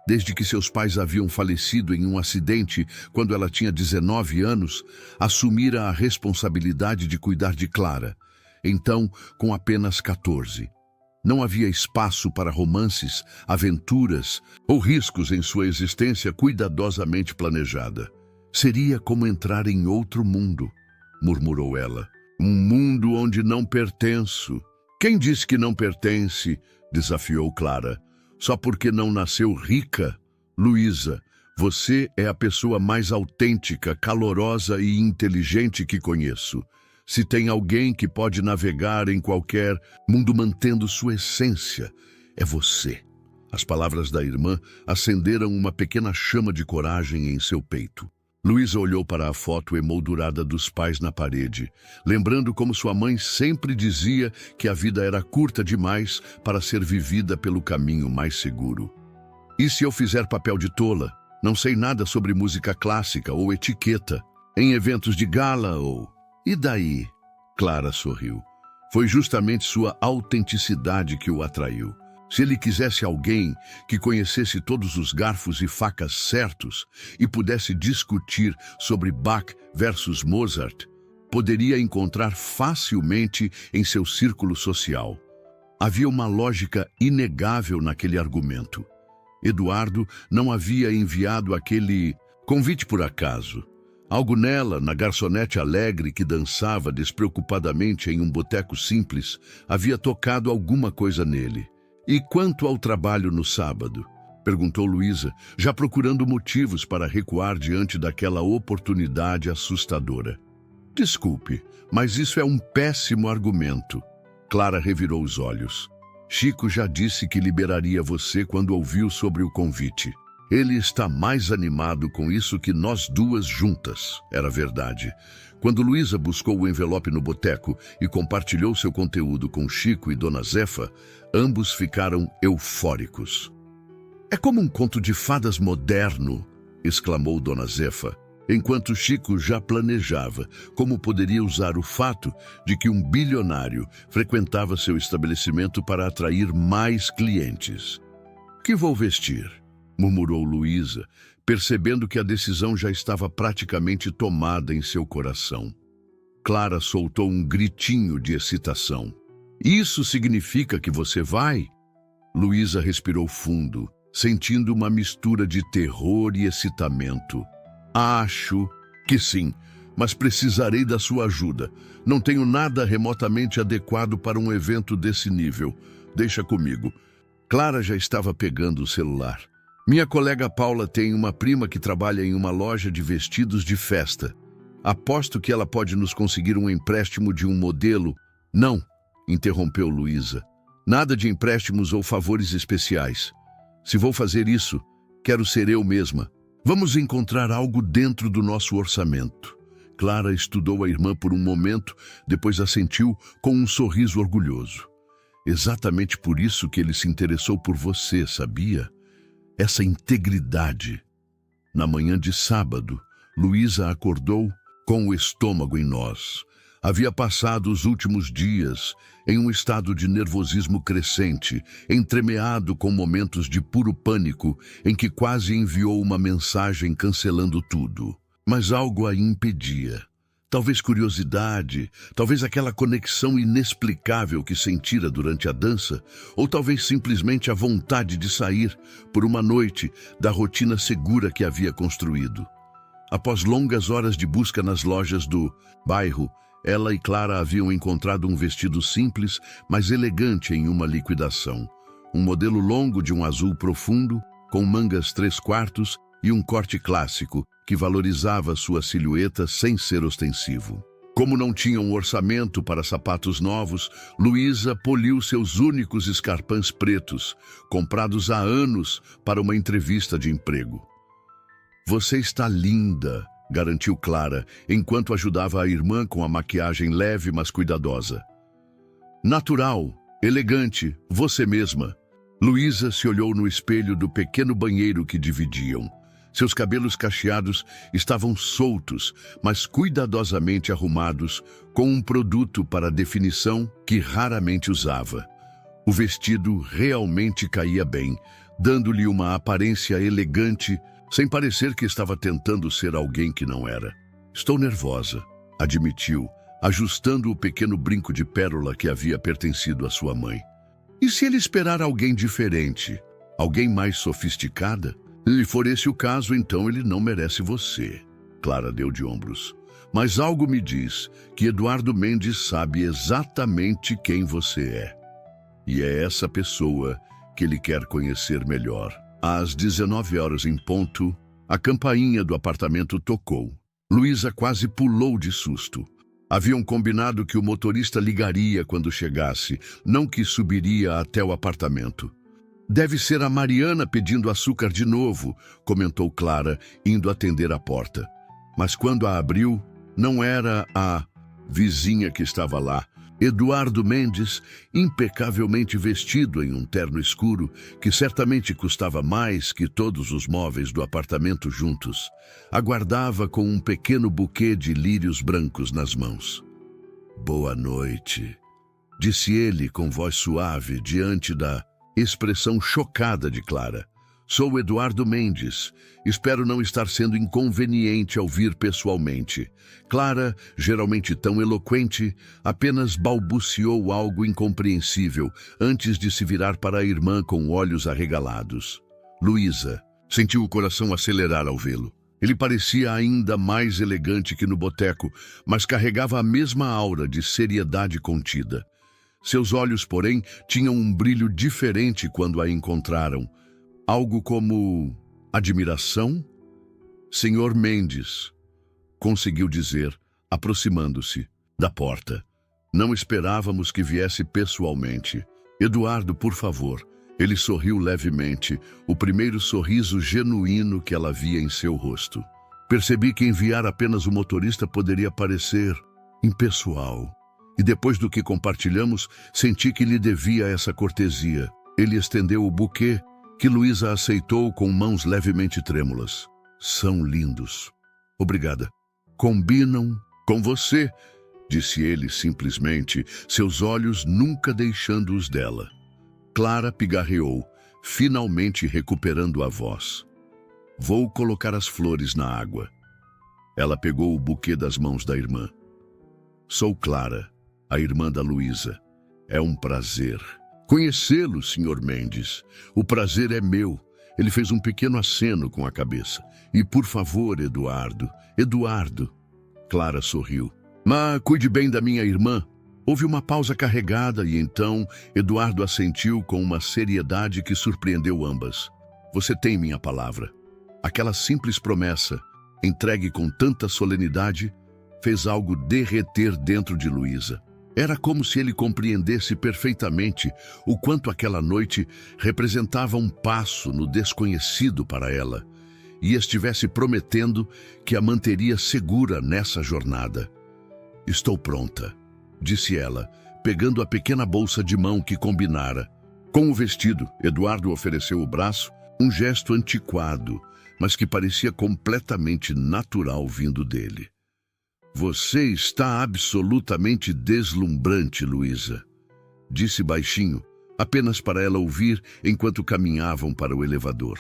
Desde que seus pais haviam falecido em um acidente quando ela tinha 19 anos, assumira a responsabilidade de cuidar de Clara. Então, com apenas 14. Não havia espaço para romances, aventuras ou riscos em sua existência cuidadosamente planejada. Seria como entrar em outro mundo, murmurou ela. Um mundo onde não pertenço. Quem disse que não pertence? Desafiou Clara. Só porque não nasceu rica? Luísa, você é a pessoa mais autêntica, calorosa e inteligente que conheço. Se tem alguém que pode navegar em qualquer mundo mantendo sua essência, é você. As palavras da irmã acenderam uma pequena chama de coragem em seu peito. Luísa olhou para a foto emoldurada dos pais na parede, lembrando como sua mãe sempre dizia que a vida era curta demais para ser vivida pelo caminho mais seguro. E se eu fizer papel de tola? Não sei nada sobre música clássica ou etiqueta, em eventos de gala ou... E daí? Clara sorriu. Foi justamente sua autenticidade que o atraiu. Se ele quisesse alguém que conhecesse todos os garfos e facas certos e pudesse discutir sobre Bach versus Mozart, poderia encontrar facilmente em seu círculo social. Havia uma lógica inegável naquele argumento. Eduardo não havia enviado aquele convite por acaso. Algo nela, na garçonete alegre que dançava despreocupadamente em um boteco simples, havia tocado alguma coisa nele. E quanto ao trabalho no sábado? Perguntou Luísa, já procurando motivos para recuar diante daquela oportunidade assustadora. Desculpe, mas isso é um péssimo argumento. Clara revirou os olhos. Chico já disse que liberaria você quando ouviu sobre o convite. Ele está mais animado com isso que nós duas juntas. Era verdade. Quando Luísa buscou o envelope no boteco e compartilhou seu conteúdo com Chico e Dona Zefa, ambos ficaram eufóricos. É como um conto de fadas moderno, exclamou Dona Zefa, enquanto Chico já planejava como poderia usar o fato de que um bilionário frequentava seu estabelecimento para atrair mais clientes. Que vou vestir? Murmurou Luísa, percebendo que a decisão já estava praticamente tomada em seu coração. Clara soltou um gritinho de excitação. Isso significa que você vai? Luísa respirou fundo, sentindo uma mistura de terror e excitamento. Acho que sim, mas precisarei da sua ajuda. Não tenho nada remotamente adequado para um evento desse nível. Deixa comigo. Clara já estava pegando o celular. Minha colega Paula tem uma prima que trabalha em uma loja de vestidos de festa. Aposto que ela pode nos conseguir um empréstimo de um modelo. Não, interrompeu Luísa. Nada de empréstimos ou favores especiais. Se vou fazer isso, quero ser eu mesma. Vamos encontrar algo dentro do nosso orçamento. Clara estudou a irmã por um momento, depois assentiu com um sorriso orgulhoso. Exatamente por isso que ele se interessou por você, sabia? Essa integridade. Na manhã de sábado, Luísa acordou com o estômago em nós. Havia passado os últimos dias em um estado de nervosismo crescente, entremeado com momentos de puro pânico, em que quase enviou uma mensagem cancelando tudo. Mas algo a impedia. Talvez curiosidade, talvez aquela conexão inexplicável que sentira durante a dança, ou talvez simplesmente a vontade de sair por uma noite da rotina segura que havia construído. Após longas horas de busca nas lojas do bairro, ela e Clara haviam encontrado um vestido simples, mas elegante em uma liquidação. Um modelo longo de um azul profundo, com mangas 3/4 e um corte clássico, que valorizava sua silhueta sem ser ostensivo. Como não tinha um orçamento para sapatos novos, Luísa poliu seus únicos escarpins pretos, comprados há anos para uma entrevista de emprego. Você está linda, garantiu Clara, enquanto ajudava a irmã com a maquiagem leve, mas cuidadosa. Natural, elegante, você mesma. Luísa se olhou no espelho do pequeno banheiro que dividiam. Seus cabelos cacheados estavam soltos, mas cuidadosamente arrumados, com um produto para definição que raramente usava. O vestido realmente caía bem, dando-lhe uma aparência elegante, sem parecer que estava tentando ser alguém que não era. Estou nervosa, admitiu, ajustando o pequeno brinco de pérola que havia pertencido à sua mãe. E se ele esperar alguém diferente, alguém mais sofisticada? Se for esse o caso, então ele não merece você. Clara deu de ombros. Mas algo me diz que Eduardo Mendes sabe exatamente quem você é. E é essa pessoa que ele quer conhecer melhor. Às 19 horas em ponto, a campainha do apartamento tocou. Luísa quase pulou de susto. Haviam combinado que o motorista ligaria quando chegasse, não que subiria até o apartamento. Deve ser a Mariana pedindo açúcar de novo, comentou Clara, indo atender a porta. Mas quando a abriu, não era a vizinha que estava lá. Eduardo Mendes, impecavelmente vestido em um terno escuro, que certamente custava mais que todos os móveis do apartamento juntos, aguardava com um pequeno buquê de lírios brancos nas mãos. Boa noite, disse ele com voz suave diante da expressão chocada de Clara. Sou Eduardo Mendes. Espero não estar sendo inconveniente ao vir pessoalmente. Clara, geralmente tão eloquente, apenas balbuciou algo incompreensível antes de se virar para a irmã com olhos arregalados. Luísa sentiu o coração acelerar ao vê-lo. Ele parecia ainda mais elegante que no boteco, mas carregava a mesma aura de seriedade contida. Seus olhos, porém, tinham um brilho diferente quando a encontraram. Algo como admiração? Senhor Mendes, conseguiu dizer, aproximando-se da porta. Não esperávamos que viesse pessoalmente. Eduardo, por favor. Ele sorriu levemente, o primeiro sorriso genuíno que ela via em seu rosto. Percebi que enviar apenas o motorista poderia parecer impessoal. E depois do que compartilhamos, senti que lhe devia essa cortesia. Ele estendeu o buquê, que Luísa aceitou com mãos levemente trêmulas. São lindos. Obrigada. Combinam com você, disse ele simplesmente, seus olhos nunca deixando os dela. Clara pigarreou, finalmente recuperando a voz. Vou colocar as flores na água. Ela pegou o buquê das mãos da irmã. Sou Clara, a irmã da Luísa. É um prazer. Conhecê-lo, Sr. Mendes. O prazer é meu. Ele fez um pequeno aceno com a cabeça. E por favor, Eduardo. Eduardo. Clara sorriu. Mas cuide bem da minha irmã. Houve uma pausa carregada e então Eduardo assentiu com uma seriedade que surpreendeu ambas. Você tem minha palavra. Aquela simples promessa, entregue com tanta solenidade, fez algo derreter dentro de Luísa. Era como se ele compreendesse perfeitamente o quanto aquela noite representava um passo no desconhecido para ela e estivesse prometendo que a manteria segura nessa jornada. Estou pronta, disse ela, pegando a pequena bolsa de mão que combinara. Com o vestido, Eduardo ofereceu o braço, um gesto antiquado, mas que parecia completamente natural vindo dele. Você está absolutamente deslumbrante, Luísa, disse baixinho, apenas para ela ouvir enquanto caminhavam para o elevador.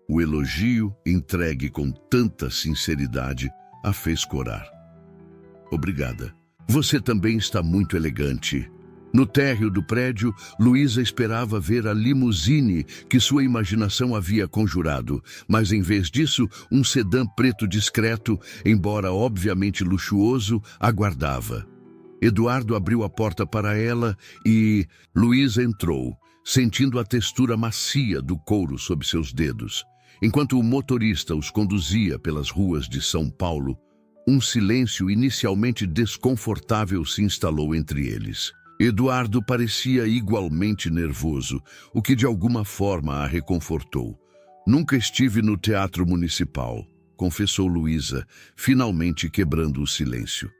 O elogio, entregue com tanta sinceridade, a fez corar. Obrigada. Você também está muito elegante. No térreo do prédio, Luísa esperava ver a limusine que sua imaginação havia conjurado, mas em vez disso, um sedã preto discreto, embora obviamente luxuoso, aguardava. Eduardo abriu a porta para ela e Luísa entrou, sentindo a textura macia do couro sob seus dedos. Enquanto o motorista os conduzia pelas ruas de São Paulo, um silêncio inicialmente desconfortável se instalou entre eles. Eduardo parecia igualmente nervoso, o que de alguma forma a reconfortou. Nunca estive no Teatro Municipal, confessou Luísa, finalmente quebrando o silêncio.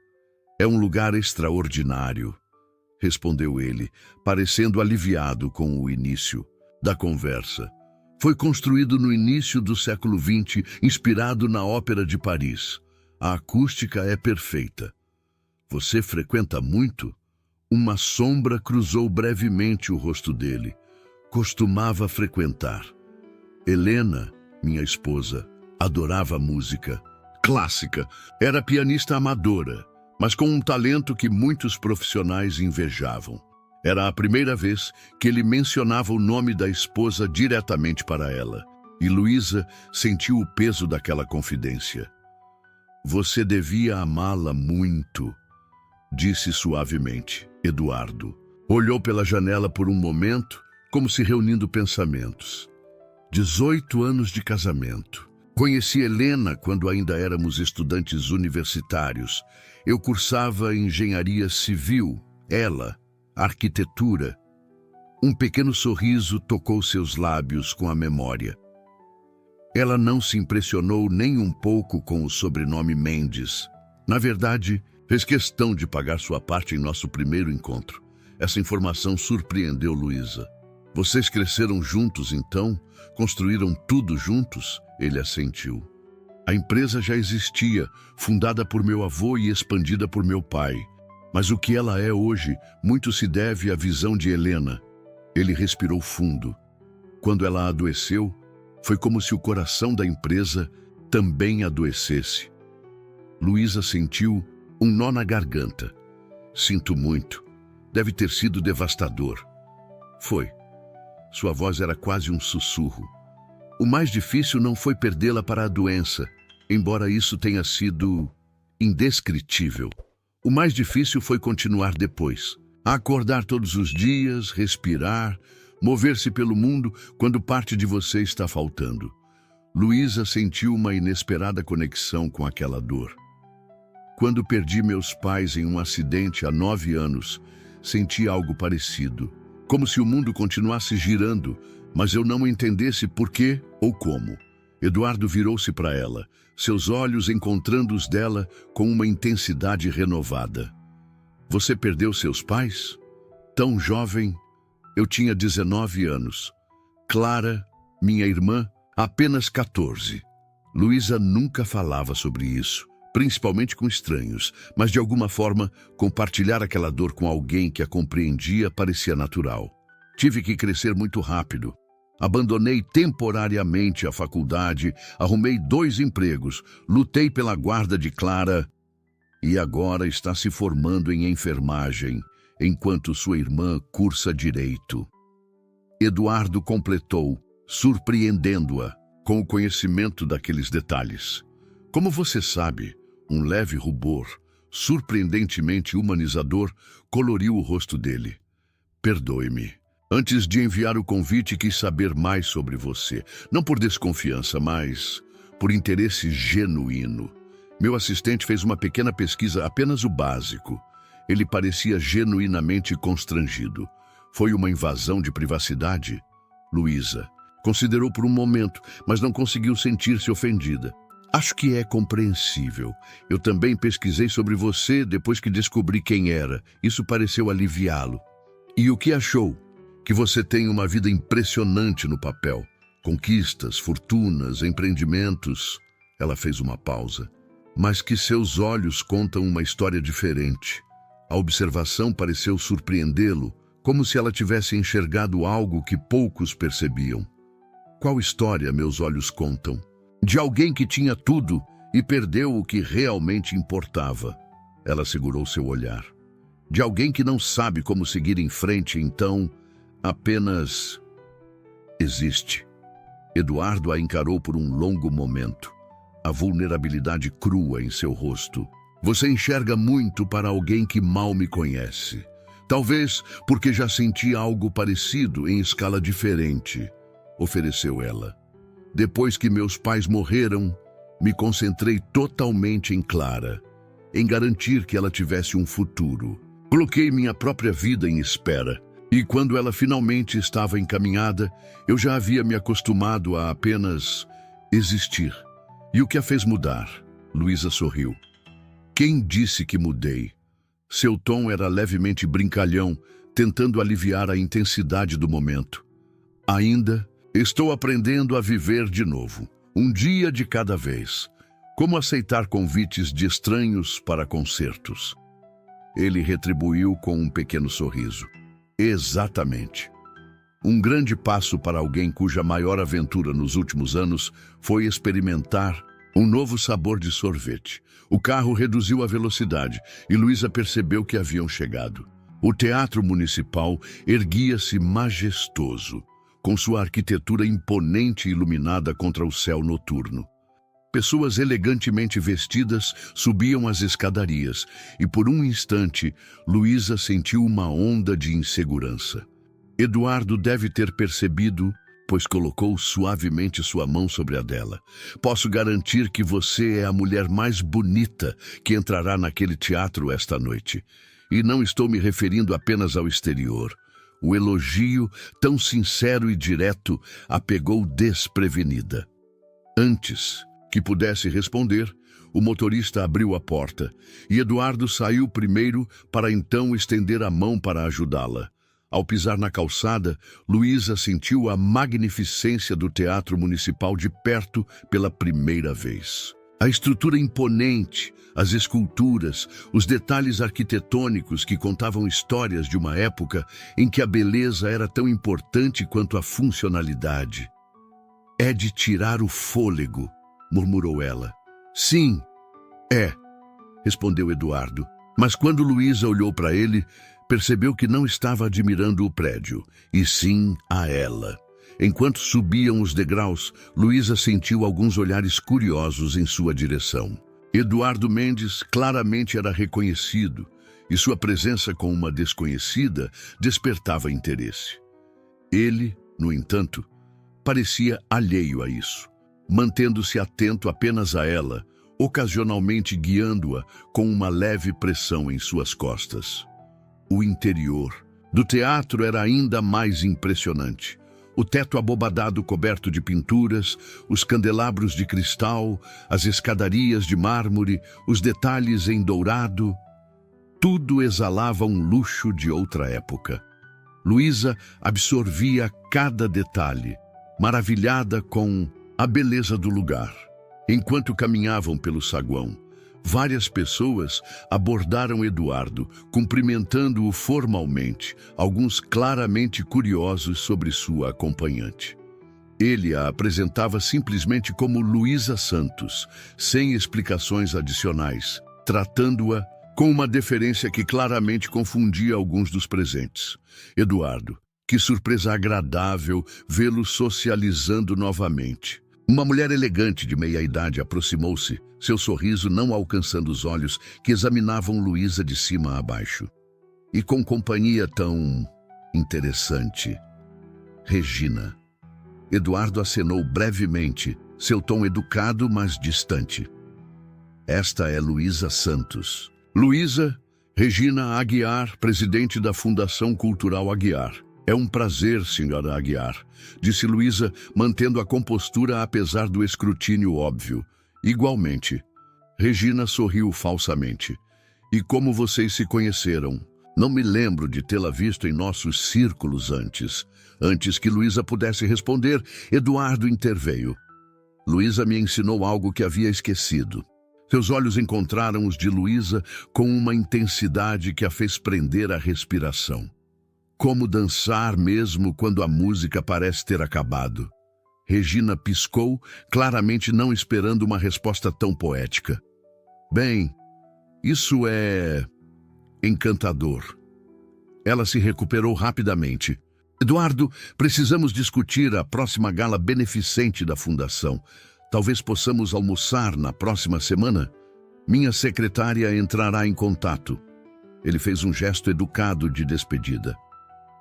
É um lugar extraordinário, respondeu ele, parecendo aliviado com o início da conversa. Foi construído no início do século XX, inspirado na Ópera de Paris. A acústica é perfeita. Você frequenta muito? Uma sombra cruzou brevemente o rosto dele. Costumava frequentar. Helena, minha esposa, adorava música clássica. Era pianista amadora, mas com um talento que muitos profissionais invejavam. Era a primeira vez que ele mencionava o nome da esposa diretamente para ela, e Luísa sentiu o peso daquela confidência. Você devia amá-la muito, disse suavemente. Eduardo olhou pela janela por um momento, como se reunindo pensamentos. 18 anos de casamento. Conheci Helena quando ainda éramos estudantes universitários. Eu cursava engenharia civil, ela, arquitetura. Um pequeno sorriso tocou seus lábios com a memória. Ela não se impressionou nem um pouco com o sobrenome Mendes. Na verdade, fez questão de pagar sua parte em nosso primeiro encontro. Essa informação surpreendeu Luísa. Vocês cresceram juntos, então? Construíram tudo juntos? Ele assentiu. A empresa já existia, fundada por meu avô e expandida por meu pai. Mas o que ela é hoje, muito se deve à visão de Helena. Ele respirou fundo. Quando ela adoeceu, foi como se o coração da empresa também adoecesse. Luísa sentiu um nó na garganta. Sinto muito. Deve ter sido devastador. Foi. Sua voz era quase um sussurro. O mais difícil não foi perdê-la para a doença, embora isso tenha sido indescritível. O mais difícil foi continuar depois. Acordar todos os dias, respirar, mover-se pelo mundo quando parte de você está faltando. Luísa sentiu uma inesperada conexão com aquela dor. Quando perdi meus pais em um acidente há 9 anos, senti algo parecido. Como se o mundo continuasse girando, mas eu não entendesse por quê ou como. Eduardo virou-se para ela, seus olhos encontrando os dela com uma intensidade renovada. Você perdeu seus pais? Tão jovem? Eu tinha 19 anos. Clara, minha irmã, apenas 14. Luísa nunca falava sobre isso, principalmente com estranhos, mas de alguma forma, compartilhar aquela dor com alguém que a compreendia parecia natural. Tive que crescer muito rápido. Abandonei temporariamente a faculdade, arrumei 2 empregos, lutei pela guarda de Clara e agora está se formando em enfermagem, enquanto sua irmã cursa direito. Eduardo completou, surpreendendo-a com o conhecimento daqueles detalhes. Como você sabe, um leve rubor, surpreendentemente humanizador, coloriu o rosto dele. Perdoe-me. Antes de enviar o convite, quis saber mais sobre você. Não por desconfiança, mas por interesse genuíno. Meu assistente fez uma pequena pesquisa, apenas o básico. Ele parecia genuinamente constrangido. Foi uma invasão de privacidade? Luísa considerou por um momento, mas não conseguiu sentir-se ofendida. Acho que é compreensível. Eu também pesquisei sobre você depois que descobri quem era. Isso pareceu aliviá-lo. E o que achou? Que você tem uma vida impressionante no papel. Conquistas, fortunas, empreendimentos. Ela fez uma pausa. Mas que seus olhos contam uma história diferente. A observação pareceu surpreendê-lo, como se ela tivesse enxergado algo que poucos percebiam. Qual história meus olhos contam? De alguém que tinha tudo e perdeu o que realmente importava. Ela segurou seu olhar. De alguém que não sabe como seguir em frente, então apenas existe. Eduardo a encarou por um longo momento, a vulnerabilidade crua em seu rosto. Você enxerga muito para alguém que mal me conhece. Talvez porque já senti algo parecido em escala diferente, ofereceu ela. Depois que meus pais morreram, me concentrei totalmente em Clara, em garantir que ela tivesse um futuro. Coloquei minha própria vida em espera. E quando ela finalmente estava encaminhada, eu já havia me acostumado a apenas existir. E o que a fez mudar? Luísa sorriu. Quem disse que mudei? Seu tom era levemente brincalhão, tentando aliviar a intensidade do momento. Ainda estou aprendendo a viver de novo, um dia de cada vez. Como aceitar convites de estranhos para concertos? Ele retribuiu com um pequeno sorriso. Exatamente. Um grande passo para alguém cuja maior aventura nos últimos anos foi experimentar um novo sabor de sorvete. O carro reduziu a velocidade e Luísa percebeu que haviam chegado. O Teatro Municipal erguia-se majestoso, com sua arquitetura imponente e iluminada contra o céu noturno. Pessoas elegantemente vestidas subiam as escadarias e, por um instante, Luísa sentiu uma onda de insegurança. Eduardo deve ter percebido, pois colocou suavemente sua mão sobre a dela. Posso garantir que você é a mulher mais bonita que entrará naquele teatro esta noite. E não estou me referindo apenas ao exterior. O elogio, tão sincero e direto, a pegou desprevenida. Antes que pudesse responder, o motorista abriu a porta e Eduardo saiu primeiro para então estender a mão para ajudá-la. Ao pisar na calçada, Luísa sentiu a magnificência do Teatro Municipal de perto pela primeira vez. A estrutura imponente, as esculturas, os detalhes arquitetônicos que contavam histórias de uma época em que a beleza era tão importante quanto a funcionalidade. É de tirar o fôlego, murmurou ela. Sim, é, respondeu Eduardo. Mas quando Luísa olhou para ele, percebeu que não estava admirando o prédio, e sim a ela. Enquanto subiam os degraus, Luísa sentiu alguns olhares curiosos em sua direção. Eduardo Mendes claramente era reconhecido, e sua presença com uma desconhecida despertava interesse. Ele, no entanto, parecia alheio a isso, mantendo-se atento apenas a ela, ocasionalmente guiando-a com uma leve pressão em suas costas. O interior do teatro era ainda mais impressionante. O teto abobadado coberto de pinturas, os candelabros de cristal, as escadarias de mármore, os detalhes em dourado, tudo exalava um luxo de outra época. Luísa absorvia cada detalhe, maravilhada com a beleza do lugar. Enquanto caminhavam pelo saguão, várias pessoas abordaram Eduardo, cumprimentando-o formalmente, alguns claramente curiosos sobre sua acompanhante. Ele a apresentava simplesmente como Luísa Santos, sem explicações adicionais, tratando-a com uma deferência que claramente confundia alguns dos presentes. Eduardo, que surpresa agradável vê-lo socializando novamente. Uma mulher elegante de meia-idade aproximou-se, seu sorriso não alcançando os olhos que examinavam Luísa de cima a baixo. E com companhia tão interessante. Regina. Eduardo acenou brevemente, seu tom educado, mas distante. Esta é Luísa Santos. Luísa Regina Aguiar, presidente da Fundação Cultural Aguiar. É um prazer, senhora Aguiar, disse Luísa, mantendo a compostura apesar do escrutínio óbvio. Igualmente. Regina sorriu falsamente. E como vocês se conheceram? Não me lembro de tê-la visto em nossos círculos antes. Antes que Luísa pudesse responder, Eduardo interveio. Luísa me ensinou algo que havia esquecido. Seus olhos encontraram os de Luísa com uma intensidade que a fez prender a respiração. Como dançar mesmo quando a música parece ter acabado. Regina piscou, claramente não esperando uma resposta tão poética. Bem, isso é encantador. Ela se recuperou rapidamente. Eduardo, precisamos discutir a próxima gala beneficente da Fundação. Talvez possamos almoçar na próxima semana? Minha secretária entrará em contato. Ele fez um gesto educado de despedida.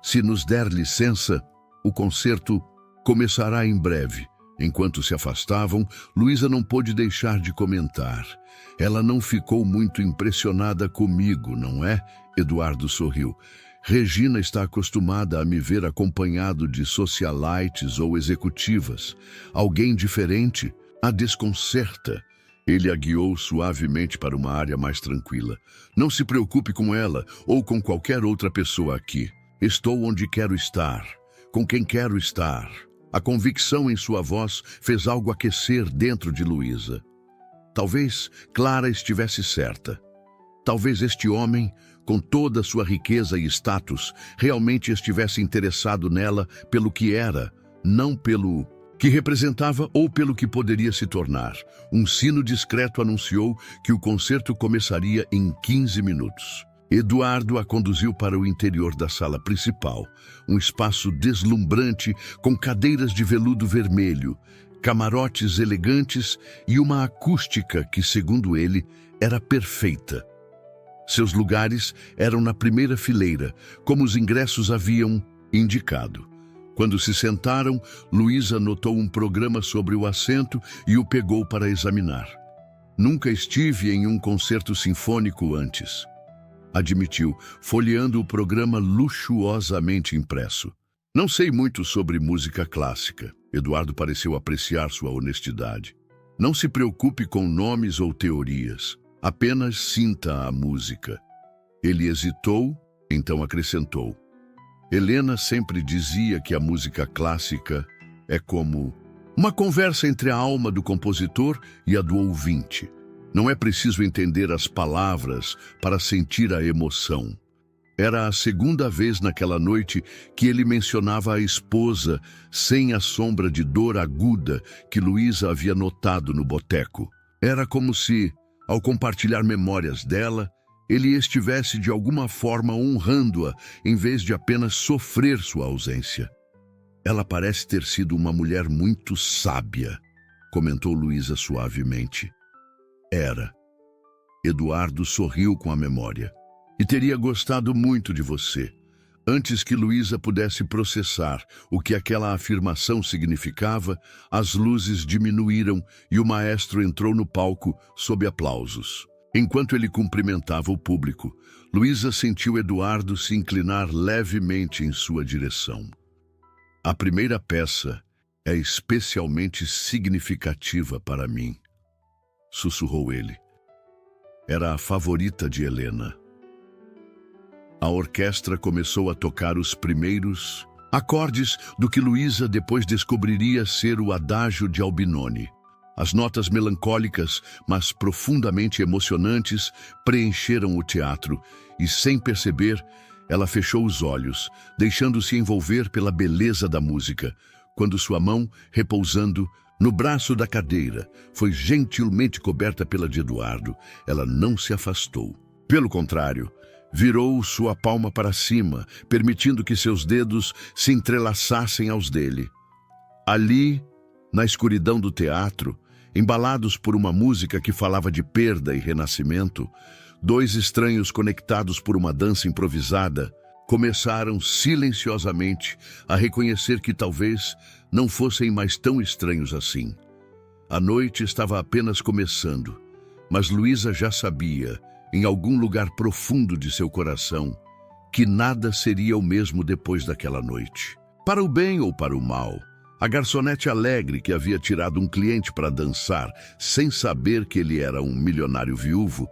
Se nos der licença, o concerto começará em breve. Enquanto se afastavam, Luísa não pôde deixar de comentar. Ela não ficou muito impressionada comigo, não é? Eduardo sorriu. Regina está acostumada a me ver acompanhado de socialites ou executivas. Alguém diferente a desconcerta. Ele a guiou suavemente para uma área mais tranquila. Não se preocupe com ela ou com qualquer outra pessoa aqui. Estou onde quero estar, com quem quero estar. A convicção em sua voz fez algo aquecer dentro de Luísa. Talvez Clara estivesse certa. Talvez este homem, com toda a sua riqueza e status, realmente estivesse interessado nela pelo que era, não pelo que representava ou pelo que poderia se tornar. Um sino discreto anunciou que o concerto começaria em 15 minutos. Eduardo a conduziu para o interior da sala principal, um espaço deslumbrante com cadeiras de veludo vermelho, camarotes elegantes e uma acústica que, segundo ele, era perfeita. Seus lugares eram na primeira fileira, como os ingressos haviam indicado. Quando se sentaram, Luísa notou um programa sobre o assento e o pegou para examinar. Nunca estive em um concerto sinfônico antes, admitiu, folheando o programa luxuosamente impresso. Não sei muito sobre música clássica. Eduardo pareceu apreciar sua honestidade. Não se preocupe com nomes ou teorias. Apenas sinta a música. Ele hesitou, então acrescentou. Helena sempre dizia que a música clássica é como uma conversa entre a alma do compositor e a do ouvinte. Não é preciso entender as palavras para sentir a emoção. Era a segunda vez naquela noite que ele mencionava a esposa sem a sombra de dor aguda que Luísa havia notado no boteco. Era como se, ao compartilhar memórias dela, ele estivesse de alguma forma honrando-a em vez de apenas sofrer sua ausência. Ela parece ter sido uma mulher muito sábia, comentou Luísa suavemente. Era. Eduardo sorriu com a memória. E teria gostado muito de você. Antes que Luísa pudesse processar o que aquela afirmação significava, as luzes diminuíram e o maestro entrou no palco sob aplausos. Enquanto ele cumprimentava o público, Luísa sentiu Eduardo se inclinar levemente em sua direção. A primeira peça é especialmente significativa para mim, sussurrou ele. Era a favorita de Helena. A orquestra começou a tocar os primeiros acordes do que Luísa depois descobriria ser o Adágio de Albinoni. As notas melancólicas, mas profundamente emocionantes, preencheram o teatro e, sem perceber, ela fechou os olhos, deixando-se envolver pela beleza da música, quando sua mão, repousando no braço da cadeira, foi gentilmente coberta pela de Eduardo. Ela não se afastou. Pelo contrário, virou sua palma para cima, permitindo que seus dedos se entrelaçassem aos dele. Ali, na escuridão do teatro, embalados por uma música que falava de perda e renascimento, dois estranhos conectados por uma dança improvisada começaram silenciosamente a reconhecer que talvez não fossem mais tão estranhos assim. A noite estava apenas começando, mas Luísa já sabia, em algum lugar profundo de seu coração, que nada seria o mesmo depois daquela noite. Para o bem ou para o mal, a garçonete alegre que havia tirado um cliente para dançar, sem saber que ele era um milionário viúvo,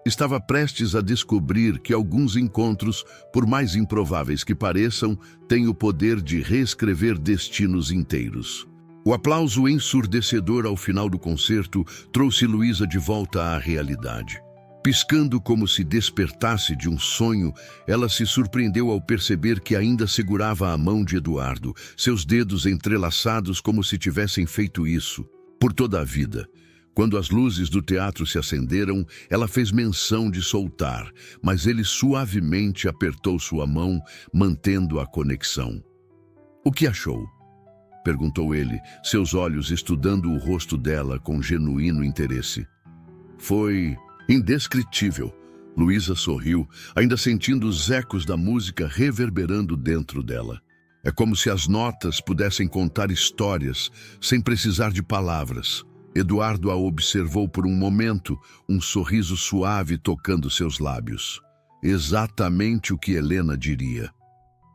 estava prestes a descobrir que alguns encontros, por mais improváveis que pareçam, têm o poder de reescrever destinos inteiros. O aplauso ensurdecedor ao final do concerto trouxe Luísa de volta à realidade. Piscando como se despertasse de um sonho, ela se surpreendeu ao perceber que ainda segurava a mão de Eduardo, seus dedos entrelaçados como se tivessem feito isso por toda a vida. Quando as luzes do teatro se acenderam, ela fez menção de soltar, mas ele suavemente apertou sua mão, mantendo a conexão. "O que achou?" perguntou ele, seus olhos estudando o rosto dela com genuíno interesse. "Foi indescritível." Luísa sorriu, ainda sentindo os ecos da música reverberando dentro dela. É como se as notas pudessem contar histórias, sem precisar de palavras. Eduardo a observou por um momento, um sorriso suave tocando seus lábios. Exatamente o que Helena diria.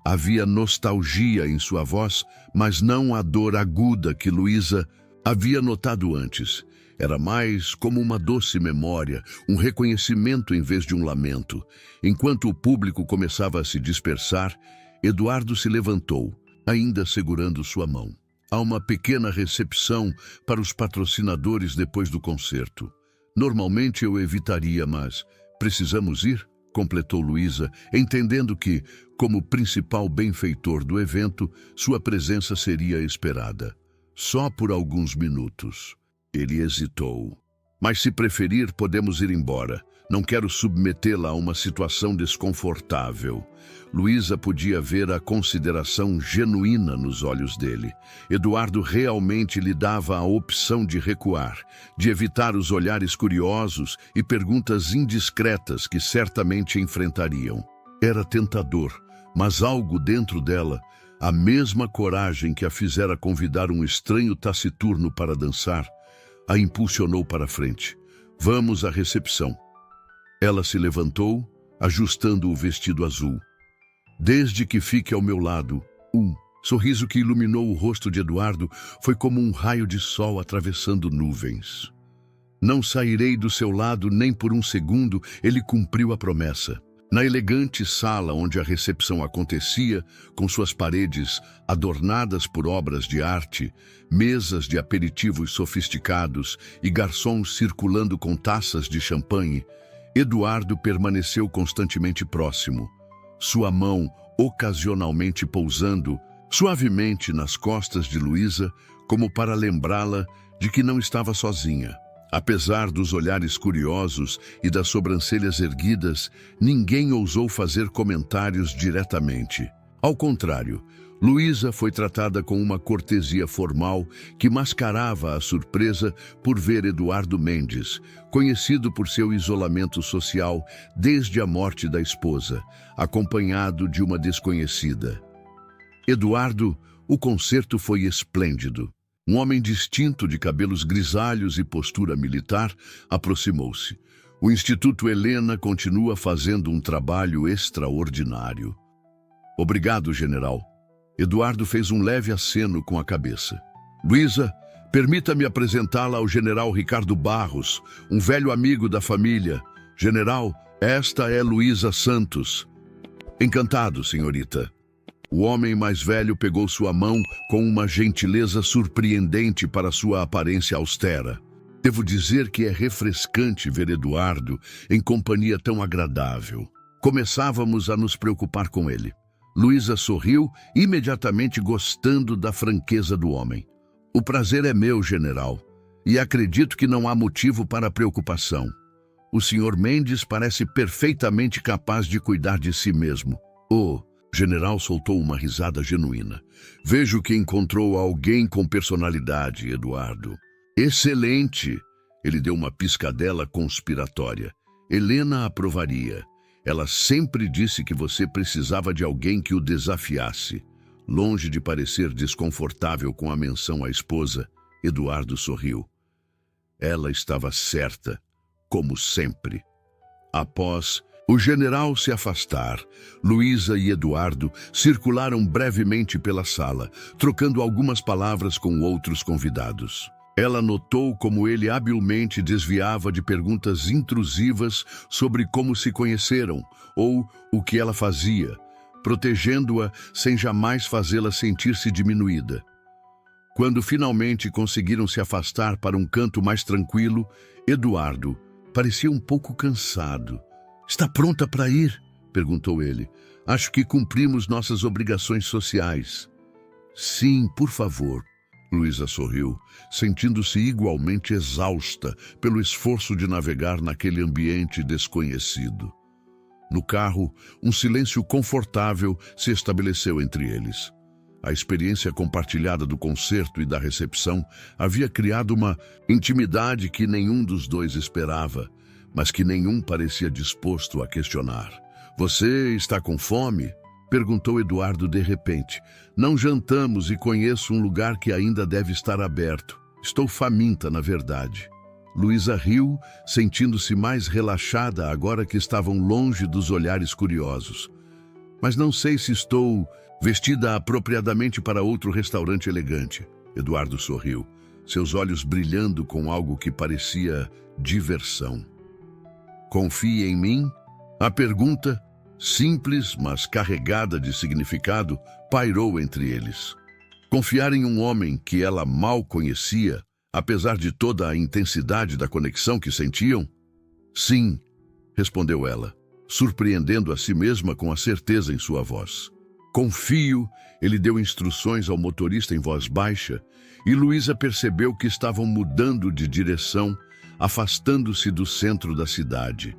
Havia nostalgia em sua voz, mas não a dor aguda que Luísa havia notado antes. Era mais como uma doce memória, um reconhecimento em vez de um lamento. Enquanto o público começava a se dispersar, Eduardo se levantou, ainda segurando sua mão. "Há uma pequena recepção para os patrocinadores depois do concerto. Normalmente eu evitaria, mas precisamos ir?" completou Luísa, entendendo que, como principal benfeitor do evento, sua presença seria esperada. "Só por alguns minutos." Ele hesitou. "Mas se preferir, podemos ir embora. Não quero submetê-la a uma situação desconfortável." Luísa podia ver a consideração genuína nos olhos dele. Eduardo realmente lhe dava a opção de recuar, de evitar os olhares curiosos e perguntas indiscretas que certamente enfrentariam. Era tentador, mas algo dentro dela, a mesma coragem que a fizera convidar um estranho taciturno para dançar, a impulsionou para frente. "Vamos à recepção." Ela se levantou, ajustando o vestido azul. "Desde que fique ao meu lado." Sorriso que iluminou o rosto de Eduardo foi como um raio de sol atravessando nuvens. "Não sairei do seu lado nem por um segundo." Ele cumpriu a promessa. Na elegante sala onde a recepção acontecia, com suas paredes adornadas por obras de arte, mesas de aperitivos sofisticados e garçons circulando com taças de champanhe, Eduardo permaneceu constantemente próximo, sua mão ocasionalmente pousando suavemente nas costas de Luísa, como para lembrá-la de que não estava sozinha. Apesar dos olhares curiosos e das sobrancelhas erguidas, ninguém ousou fazer comentários diretamente. Ao contrário, Luísa foi tratada com uma cortesia formal que mascarava a surpresa por ver Eduardo Mendes, conhecido por seu isolamento social desde a morte da esposa, acompanhado de uma desconhecida. Eduardo, o concerto foi esplêndido. Um homem distinto de cabelos grisalhos e postura militar aproximou-se. O Instituto Helena continua fazendo um trabalho extraordinário. Obrigado, general. Eduardo fez um leve aceno com a cabeça. Luísa, permita-me apresentá-la ao general Ricardo Barros, um velho amigo da família. General, esta é Luísa Santos. Encantado, senhorita. O homem mais velho pegou sua mão com uma gentileza surpreendente para sua aparência austera. Devo dizer que é refrescante ver Eduardo em companhia tão agradável. Começávamos a nos preocupar com ele. Luísa sorriu, imediatamente gostando da franqueza do homem. O prazer é meu, general, e acredito que não há motivo para preocupação. O senhor Mendes parece perfeitamente capaz de cuidar de si mesmo. O general soltou uma risada genuína. Vejo que encontrou alguém com personalidade, Eduardo. Excelente! Ele deu uma piscadela conspiratória. Helena aprovaria. Ela sempre disse que você precisava de alguém que o desafiasse. Longe de parecer desconfortável com a menção à esposa, Eduardo sorriu. Ela estava certa, como sempre. Após o general se afastar, Luísa e Eduardo circularam brevemente pela sala, trocando algumas palavras com outros convidados. Ela notou como ele habilmente desviava de perguntas intrusivas sobre como se conheceram ou o que ela fazia, protegendo-a sem jamais fazê-la sentir-se diminuída. Quando finalmente conseguiram se afastar para um canto mais tranquilo, Eduardo parecia um pouco cansado. Está pronta para ir? Perguntou ele. Acho que cumprimos nossas obrigações sociais. Sim, por favor. Luísa sorriu, sentindo-se igualmente exausta pelo esforço de navegar naquele ambiente desconhecido. No carro, um silêncio confortável se estabeleceu entre eles. A experiência compartilhada do concerto e da recepção havia criado uma intimidade que nenhum dos dois esperava, mas que nenhum parecia disposto a questionar. Você está com fome? Perguntou Eduardo de repente. Não jantamos e conheço um lugar que ainda deve estar aberto. Estou faminta, na verdade. Luísa riu, sentindo-se mais relaxada agora que estavam longe dos olhares curiosos. Mas não sei se estou vestida apropriadamente para outro restaurante elegante. Eduardo sorriu, seus olhos brilhando com algo que parecia diversão. Confie em mim? A pergunta, simples, mas carregada de significado, pairou entre eles. Confiar em um homem que ela mal conhecia, apesar de toda a intensidade da conexão que sentiam? Sim, respondeu ela, surpreendendo a si mesma com a certeza em sua voz. Confio, ele deu instruções ao motorista em voz baixa, e Luísa percebeu que estavam mudando de direção, afastando-se do centro da cidade.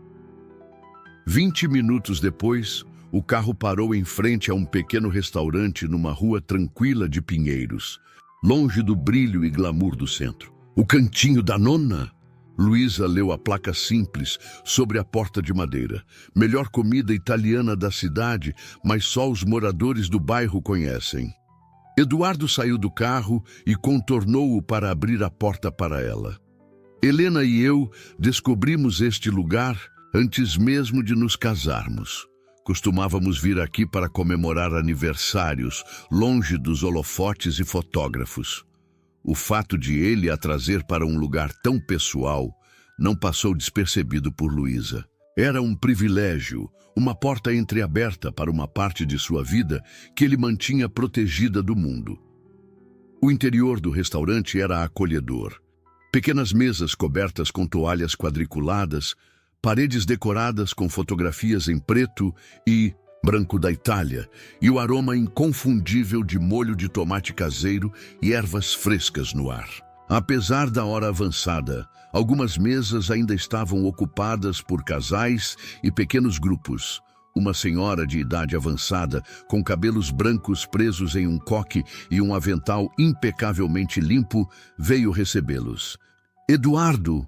20 minutos depois, o carro parou em frente a um pequeno restaurante numa rua tranquila de Pinheiros, longe do brilho e glamour do centro. O Cantinho da Nona? Luísa leu a placa simples sobre a porta de madeira. Melhor comida italiana da cidade, mas só os moradores do bairro conhecem. Eduardo saiu do carro e contornou-o para abrir a porta para ela. Helena e eu descobrimos este lugar antes mesmo de nos casarmos. Costumávamos vir aqui para comemorar aniversários, longe dos holofotes e fotógrafos. O fato de ele a trazer para um lugar tão pessoal não passou despercebido por Luísa. Era um privilégio, uma porta entreaberta para uma parte de sua vida que ele mantinha protegida do mundo. O interior do restaurante era acolhedor. Pequenas mesas cobertas com toalhas quadriculadas, paredes decoradas com fotografias em preto e branco da Itália, e o aroma inconfundível de molho de tomate caseiro e ervas frescas no ar. Apesar da hora avançada, algumas mesas ainda estavam ocupadas por casais e pequenos grupos, Uma senhora de idade avançada, com cabelos brancos presos em um coque e um avental impecavelmente limpo, veio recebê-los. "Eduardo!"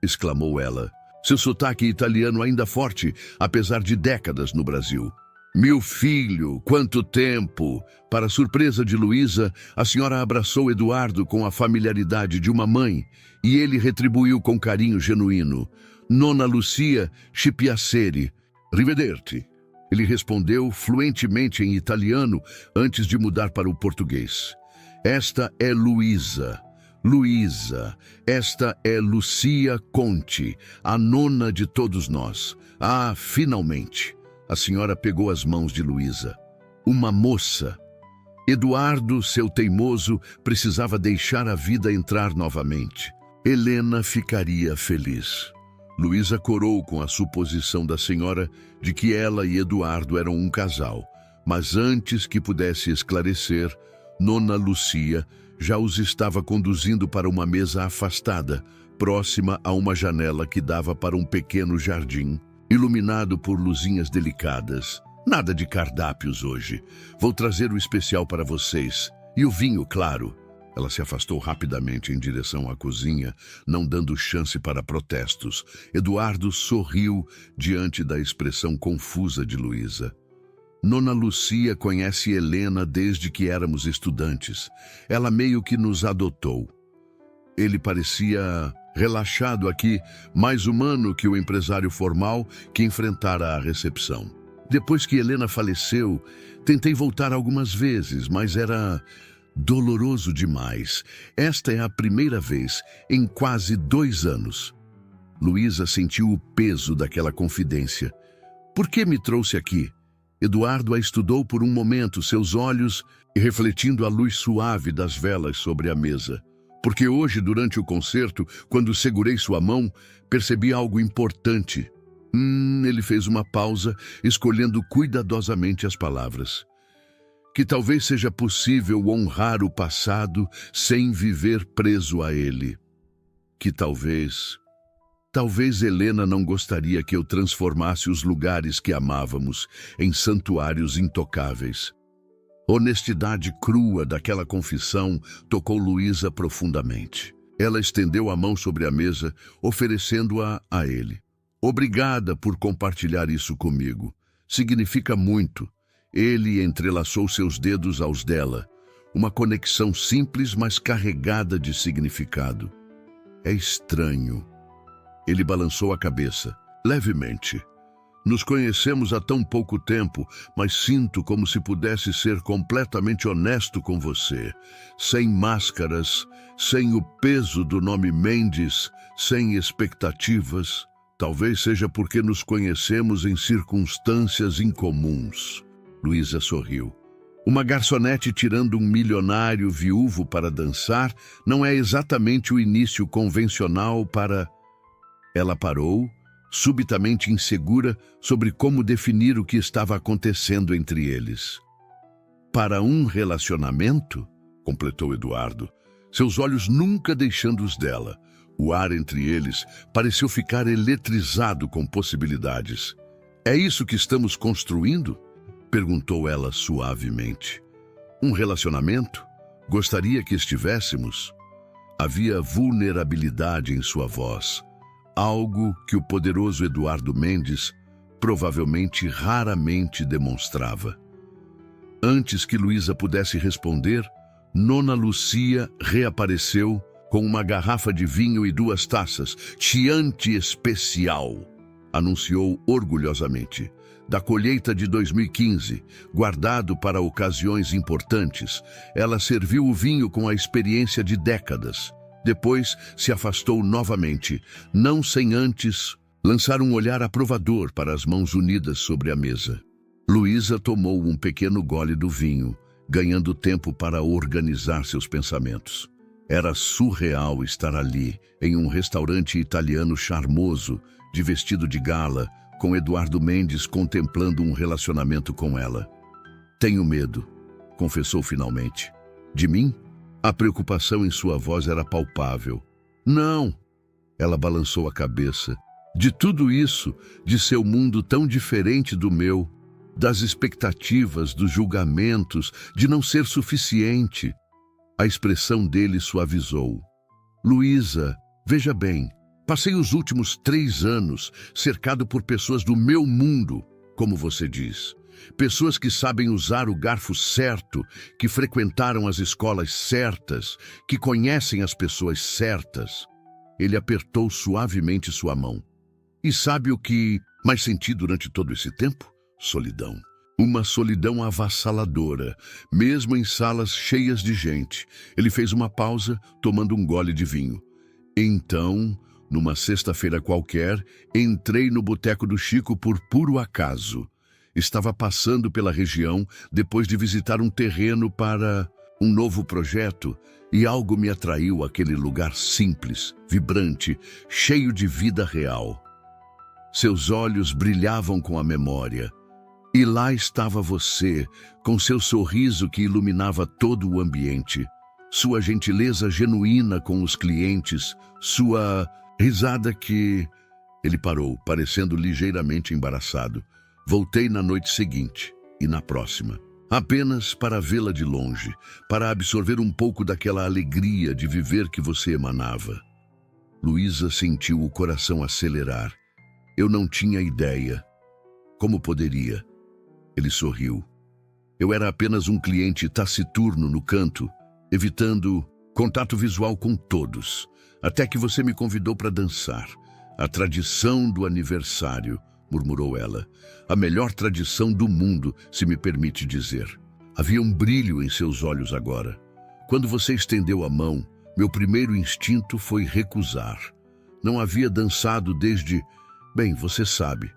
exclamou ela, seu sotaque italiano ainda forte, apesar de décadas no Brasil. "Meu filho, quanto tempo!" Para surpresa de Luísa, a senhora abraçou Eduardo com a familiaridade de uma mãe, e ele retribuiu com carinho genuíno. "Nona Lucia Schipiaceri, rivederti." Ele respondeu fluentemente em italiano antes de mudar para o português. "Esta é Luísa. Luísa, esta é Lucia Conti, a nona de todos nós. Ah, finalmente!" A senhora pegou as mãos de Luísa. Uma moça. Eduardo, seu teimoso, precisava deixar a vida entrar novamente. Helena ficaria feliz. Luísa corou com a suposição da senhora de que ela e Eduardo eram um casal, mas antes que pudesse esclarecer, Nona Lucia já os estava conduzindo para uma mesa afastada, próxima a uma janela que dava para um pequeno jardim, iluminado por luzinhas delicadas. "Nada de cardápios hoje. Vou trazer o especial para vocês. E o vinho, claro." Ela se afastou rapidamente em direção à cozinha, não dando chance para protestos. Eduardo sorriu diante da expressão confusa de Luísa. "Nona Lucia conhece Helena desde que éramos estudantes. Ela meio que nos adotou." Ele parecia relaxado aqui, mais humano que o empresário formal que enfrentara a recepção. "Depois que Helena faleceu, tentei voltar algumas vezes, mas era doloroso demais. Esta é a primeira vez em quase 2 anos." Luísa sentiu o peso daquela confidência. "Por que me trouxe aqui?" Eduardo a estudou por um momento, seus olhos refletindo a luz suave das velas sobre a mesa. "Porque hoje, durante o concerto, quando segurei sua mão, percebi algo importante." Ele fez uma pausa, escolhendo cuidadosamente as palavras. "Que talvez seja possível honrar o passado sem viver preso a ele. Que talvez Helena não gostaria que eu transformasse os lugares que amávamos em santuários intocáveis." A honestidade crua daquela confissão tocou Luísa profundamente. Ela estendeu a mão sobre a mesa, oferecendo-a a ele. "Obrigada por compartilhar isso comigo. Significa muito." Ele entrelaçou seus dedos aos dela. Uma conexão simples, mas carregada de significado. "É estranho." Ele balançou a cabeça, levemente. "Nos conhecemos há tão pouco tempo, mas sinto como se pudesse ser completamente honesto com você. Sem máscaras, sem o peso do nome Mendes, sem expectativas. Talvez seja porque nos conhecemos em circunstâncias incomuns." Luísa sorriu. Uma garçonete tirando um milionário viúvo para dançar não é exatamente o início convencional para... Ela parou, subitamente insegura sobre como definir o que estava acontecendo entre eles. "Para um relacionamento?" completou Eduardo, seus olhos nunca deixando os dela. O ar entre eles pareceu ficar eletrizado com possibilidades. "É isso que estamos construindo?" perguntou ela suavemente. "Um relacionamento? Gostaria que estivéssemos?" Havia vulnerabilidade em sua voz, algo que o poderoso Eduardo Mendes provavelmente raramente demonstrava. Antes que Luísa pudesse responder, Nona Lucia reapareceu com uma garrafa de vinho e 2 taças. "Chianti especial", anunciou orgulhosamente. "Da colheita de 2015, guardado para ocasiões importantes." Ela serviu o vinho com a experiência de décadas. Depois se afastou novamente, não sem antes lançar um olhar aprovador para as mãos unidas sobre a mesa. Luísa tomou um pequeno gole do vinho, ganhando tempo para organizar seus pensamentos. Era surreal estar ali, em um restaurante italiano charmoso, de vestido de gala, com Eduardo Mendes contemplando um relacionamento com ela. "Tenho medo", confessou finalmente. "De mim?" A preocupação em sua voz era palpável. "Não." Ela balançou a cabeça, De tudo isso, de seu mundo tão diferente do meu, das expectativas, dos julgamentos, de não ser suficiente. A expressão dele suavizou. Luísa, veja bem, passei os últimos 3 anos cercado por pessoas do meu mundo, como você diz. Pessoas que sabem usar o garfo certo, que frequentaram as escolas certas, que conhecem as pessoas certas. Ele apertou suavemente sua mão. E sabe o que mais senti durante todo esse tempo? Solidão. Uma solidão avassaladora, mesmo em salas cheias de gente. Ele fez uma pausa, tomando um gole de vinho. Então, numa sexta-feira qualquer, entrei no Boteco do Chico por puro acaso. Estava passando pela região depois de visitar um terreno para um novo projeto e algo me atraiu àquele lugar simples, vibrante, cheio de vida real. Seus olhos brilhavam com a memória. E lá estava você, com seu sorriso que iluminava todo o ambiente, sua gentileza genuína com os clientes, sua risada que... Ele parou, parecendo ligeiramente embaraçado. Voltei na noite seguinte e na próxima, apenas para vê-la de longe, para absorver um pouco daquela alegria de viver que você emanava. Luísa sentiu o coração acelerar. Eu não tinha ideia. Como poderia? Ele sorriu. Eu era apenas um cliente taciturno no canto, evitando contato visual com todos, até que você me convidou para dançar. A tradição do aniversário, murmurou ela. A melhor tradição do mundo, se me permite dizer. Havia um brilho em seus olhos agora. Quando você estendeu a mão, meu primeiro instinto foi recusar. Não havia dançado desde... Bem, você sabe.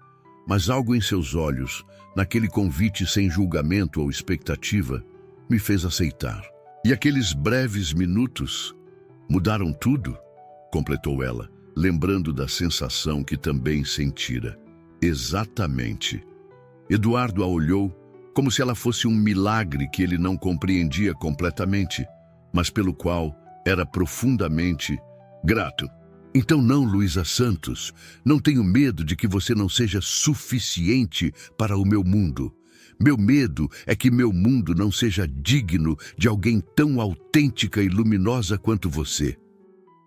Mas algo em seus olhos, naquele convite sem julgamento ou expectativa, me fez aceitar. E aqueles breves minutos mudaram tudo, completou ela, lembrando da sensação que também sentira. Exatamente. Eduardo a olhou como se ela fosse um milagre que ele não compreendia completamente, mas pelo qual era profundamente grato. Então não, Luísa Santos, não tenho medo de que você não seja suficiente para o meu mundo. Meu medo é que meu mundo não seja digno de alguém tão autêntica e luminosa quanto você.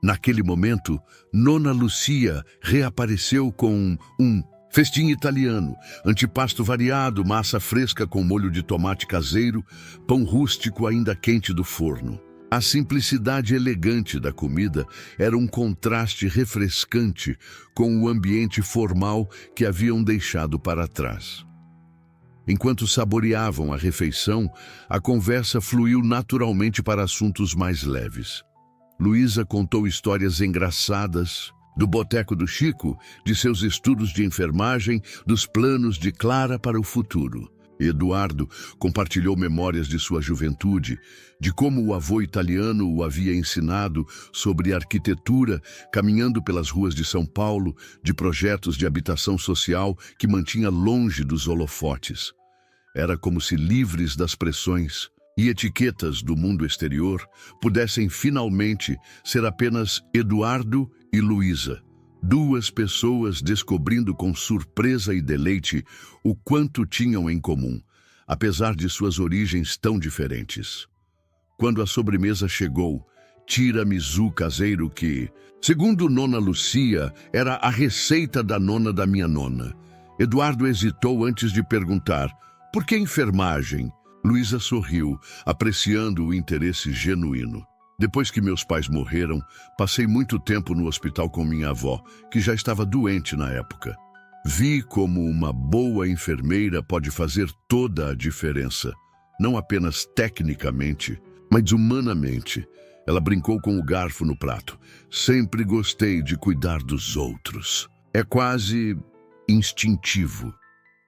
Naquele momento, Nona Lucia reapareceu com um festim italiano, antipasto variado, massa fresca com molho de tomate caseiro, pão rústico ainda quente do forno. A simplicidade elegante da comida era um contraste refrescante com o ambiente formal que haviam deixado para trás. Enquanto saboreavam a refeição, a conversa fluiu naturalmente para assuntos mais leves. Luísa contou histórias engraçadas do Boteco do Chico, de seus estudos de enfermagem, dos planos de Clara para o futuro. Eduardo compartilhou memórias de sua juventude, de como o avô italiano o havia ensinado sobre arquitetura, caminhando pelas ruas de São Paulo, de projetos de habitação social que mantinha longe dos holofotes. Era como se livres das pressões e etiquetas do mundo exterior pudessem finalmente ser apenas Eduardo e Luísa. Duas pessoas descobrindo com surpresa e deleite o quanto tinham em comum, apesar de suas origens tão diferentes. Quando a sobremesa chegou, tiramisu caseiro que, segundo Nona Lucia, era a receita da nona da minha nona. Eduardo hesitou antes de perguntar, por que enfermagem? Luísa sorriu, apreciando o interesse genuíno. Depois que meus pais morreram, passei muito tempo no hospital com minha avó, que já estava doente na época. Vi como uma boa enfermeira pode fazer toda a diferença, não apenas tecnicamente, mas humanamente. Ela brincou com o garfo no prato. Sempre gostei de cuidar dos outros. É quase instintivo.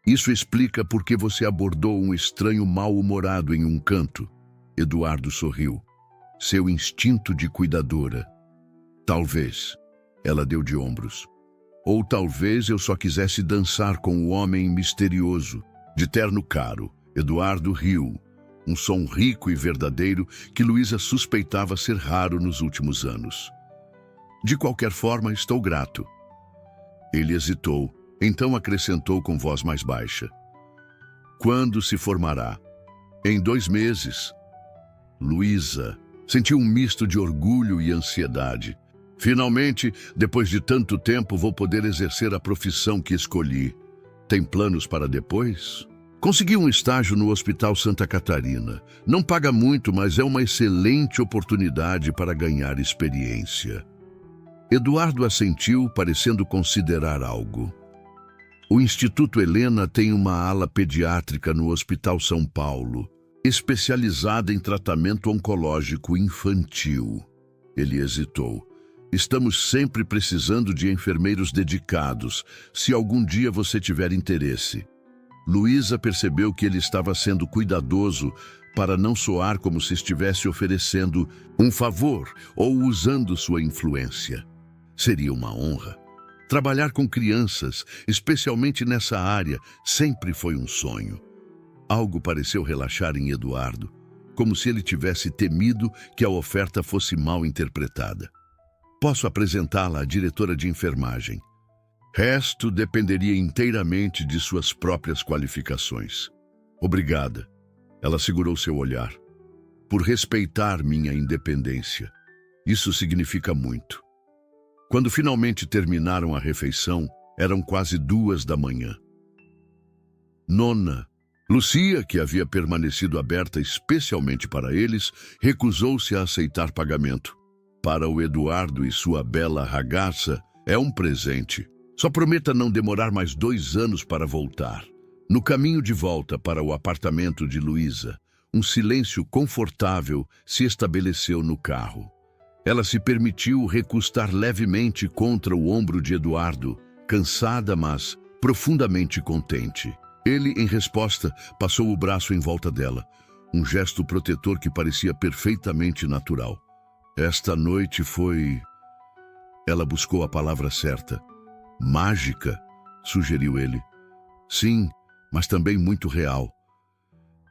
Isso explica por que você abordou um estranho mal-humorado em um canto. Eduardo sorriu. Seu instinto de cuidadora. Talvez. Ela deu de ombros. Ou talvez eu só quisesse dançar com o homem misterioso, de terno caro. Eduardo riu. Um som rico e verdadeiro que Luísa suspeitava ser raro nos últimos anos. De qualquer forma, estou grato. Ele hesitou, então acrescentou com voz mais baixa. Quando se formará? Em 2 meses. Luísa sentiu um misto de orgulho e ansiedade. Finalmente, depois de tanto tempo, vou poder exercer a profissão que escolhi. Tem planos para depois? Consegui um estágio no Hospital Santa Catarina. Não paga muito, mas é uma excelente oportunidade para ganhar experiência. Eduardo assentiu, parecendo considerar algo. O Instituto Helena tem uma ala pediátrica no Hospital São Paulo, especializada em tratamento oncológico infantil. Ele hesitou. Estamos sempre precisando de enfermeiros dedicados, se algum dia você tiver interesse. Luísa percebeu que ele estava sendo cuidadoso para não soar como se estivesse oferecendo um favor ou usando sua influência. Seria uma honra. Trabalhar com crianças, especialmente nessa área, sempre foi um sonho. Algo pareceu relaxar em Eduardo, como se ele tivesse temido que a oferta fosse mal interpretada. Posso apresentá-la à diretora de enfermagem. Resto dependeria inteiramente de suas próprias qualificações. Obrigada. Ela segurou seu olhar. Por respeitar minha independência. Isso significa muito. Quando finalmente terminaram a refeição, eram quase 2 da manhã. Nona, Lucia, que havia permanecido aberta especialmente para eles, recusou-se a aceitar pagamento. Para o Eduardo e sua bela ragazza, é um presente. Só prometa não demorar mais 2 anos para voltar. No caminho de volta para o apartamento de Luísa, um silêncio confortável se estabeleceu no carro. Ela se permitiu recostar levemente contra o ombro de Eduardo, cansada, mas profundamente contente. Ele, em resposta, passou o braço em volta dela, um gesto protetor que parecia perfeitamente natural. Esta noite foi... Ela buscou a palavra certa. Mágica, sugeriu ele. Sim, mas também muito real.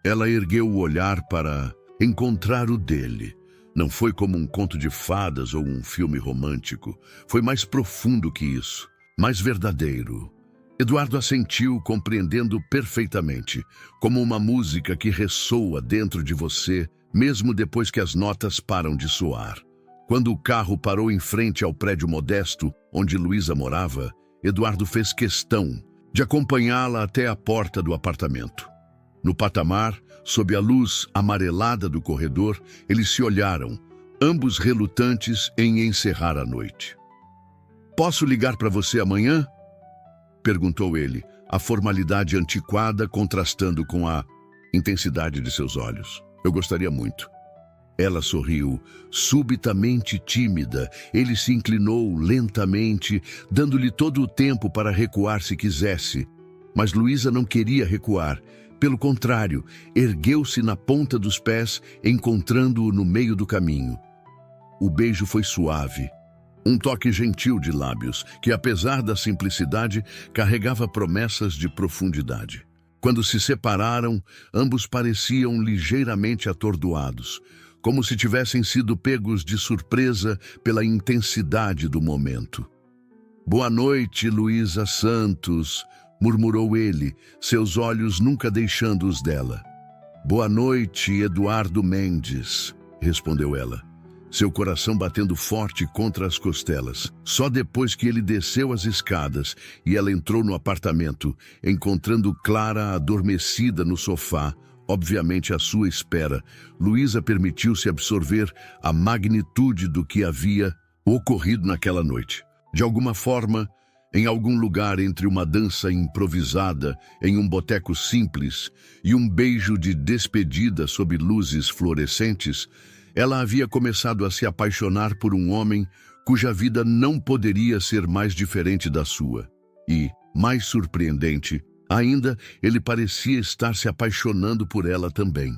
Ela ergueu o olhar para encontrar o dele. Não foi como um conto de fadas ou um filme romântico. Foi mais profundo que isso, mais verdadeiro. Eduardo assentiu, compreendendo perfeitamente, como uma música que ressoa dentro de você, mesmo depois que as notas param de soar. Quando o carro parou em frente ao prédio modesto, onde Luísa morava, Eduardo fez questão de acompanhá-la até a porta do apartamento. No patamar, sob a luz amarelada do corredor, eles se olharam, ambos relutantes em encerrar a noite. "Posso ligar para você amanhã?" perguntou ele, a formalidade antiquada contrastando com a intensidade de seus olhos. "Eu gostaria muito." Ela sorriu, subitamente tímida. Ele se inclinou lentamente, dando-lhe todo o tempo para recuar se quisesse. Mas Luísa não queria recuar. Pelo contrário, ergueu-se na ponta dos pés, encontrando-o no meio do caminho. O beijo foi suave. Um toque gentil de lábios, que apesar da simplicidade, carregava promessas de profundidade. Quando se separaram, ambos pareciam ligeiramente atordoados, como se tivessem sido pegos de surpresa pela intensidade do momento. "Boa noite, Luísa Santos", murmurou ele, seus olhos nunca deixando os dela. "Boa noite, Eduardo Mendes", respondeu ela, seu coração batendo forte contra as costelas. Só depois que ele desceu as escadas e ela entrou no apartamento, encontrando Clara adormecida no sofá, obviamente à sua espera, Luísa permitiu-se absorver a magnitude do que havia ocorrido naquela noite. De alguma forma, em algum lugar entre uma dança improvisada em um boteco simples e um beijo de despedida sob luzes fluorescentes, ela havia começado a se apaixonar por um homem cuja vida não poderia ser mais diferente da sua. E, mais surpreendente ainda, ele parecia estar se apaixonando por ela também.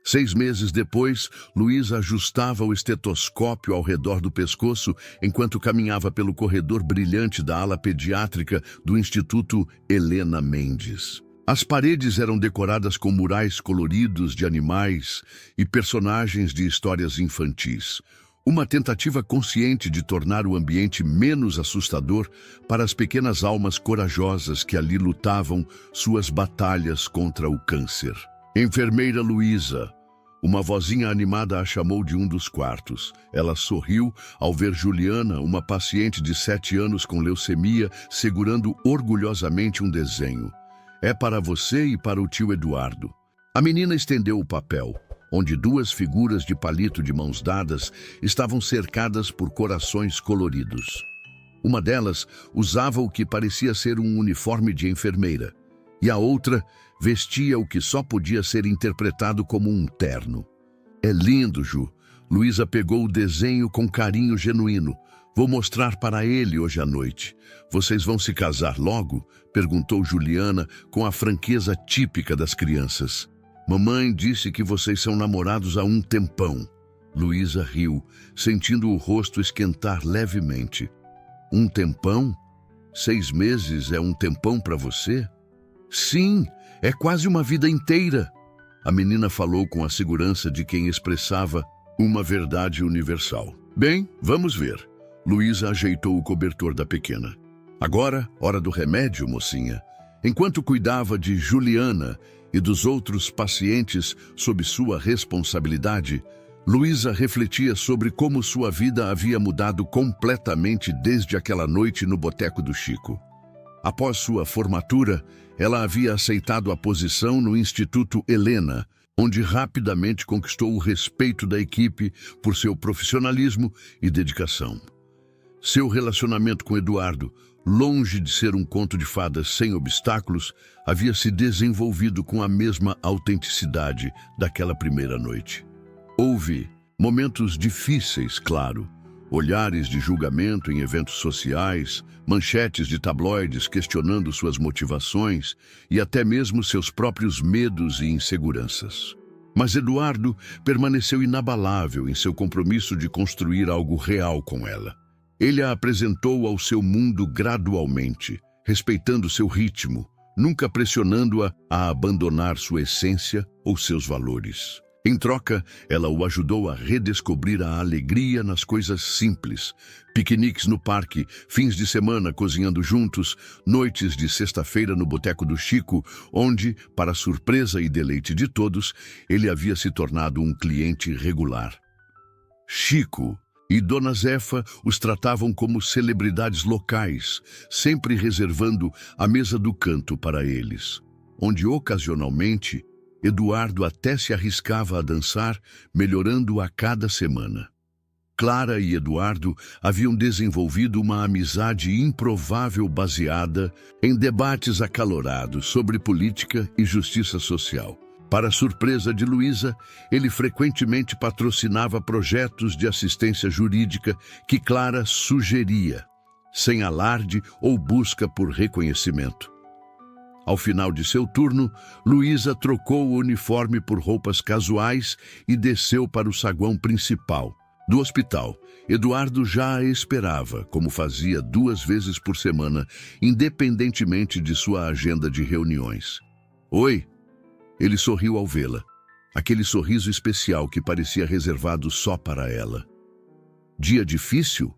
6 meses depois, Luísa ajustava o estetoscópio ao redor do pescoço enquanto caminhava pelo corredor brilhante da ala pediátrica do Instituto Helena Mendes. As paredes eram decoradas com murais coloridos de animais e personagens de histórias infantis. Uma tentativa consciente de tornar o ambiente menos assustador para as pequenas almas corajosas que ali lutavam suas batalhas contra o câncer. Enfermeira Luísa. Uma vozinha animada a chamou de um dos quartos. Ela sorriu ao ver Juliana, uma paciente de 7 anos com leucemia, segurando orgulhosamente um desenho. É para você e para o tio Eduardo. A menina estendeu o papel, onde 2 figuras de palito de mãos dadas estavam cercadas por corações coloridos. Uma delas usava o que parecia ser um uniforme de enfermeira, e a outra vestia o que só podia ser interpretado como um terno. É lindo, Ju. Luísa pegou o desenho com carinho genuíno. Vou mostrar para ele hoje à noite. Vocês vão se casar logo? Perguntou Juliana com a franqueza típica das crianças. Mamãe disse que vocês são namorados há um tempão. Luísa riu, sentindo o rosto esquentar levemente. Um tempão? 6 meses é um tempão para você? Sim, é quase uma vida inteira. A menina falou com a segurança de quem expressava uma verdade universal. Bem, vamos ver. Luísa ajeitou o cobertor da pequena. Agora, hora do remédio, mocinha. Enquanto cuidava de Juliana e dos outros pacientes sob sua responsabilidade, Luísa refletia sobre como sua vida havia mudado completamente desde aquela noite no boteco do Chico. Após sua formatura, ela havia aceitado a posição no Instituto Helena, onde rapidamente conquistou o respeito da equipe por seu profissionalismo e dedicação. Seu relacionamento com Eduardo, longe de ser um conto de fadas sem obstáculos, havia se desenvolvido com a mesma autenticidade daquela primeira noite. Houve momentos difíceis, claro, olhares de julgamento em eventos sociais, manchetes de tabloides questionando suas motivações e até mesmo seus próprios medos e inseguranças. Mas Eduardo permaneceu inabalável em seu compromisso de construir algo real com ela. Ele a apresentou ao seu mundo gradualmente, respeitando seu ritmo, nunca pressionando-a a abandonar sua essência ou seus valores. Em troca, ela o ajudou a redescobrir a alegria nas coisas simples. Piqueniques no parque, fins de semana cozinhando juntos, noites de sexta-feira no boteco do Chico, onde, para surpresa e deleite de todos, ele havia se tornado um cliente regular. Chico e Dona Zefa os tratavam como celebridades locais, sempre reservando a mesa do canto para eles, onde ocasionalmente Eduardo até se arriscava a dançar, melhorando a cada semana. Clara e Eduardo haviam desenvolvido uma amizade improvável baseada em debates acalorados sobre política e justiça social. Para surpresa de Luísa, ele frequentemente patrocinava projetos de assistência jurídica que Clara sugeria, sem alarde ou busca por reconhecimento. Ao final de seu turno, Luísa trocou o uniforme por roupas casuais e desceu para o saguão principal do hospital. Eduardo já a esperava, como fazia 2 vezes por semana, independentemente de sua agenda de reuniões. Oi! Ele sorriu ao vê-la, aquele sorriso especial que parecia reservado só para ela. Dia difícil?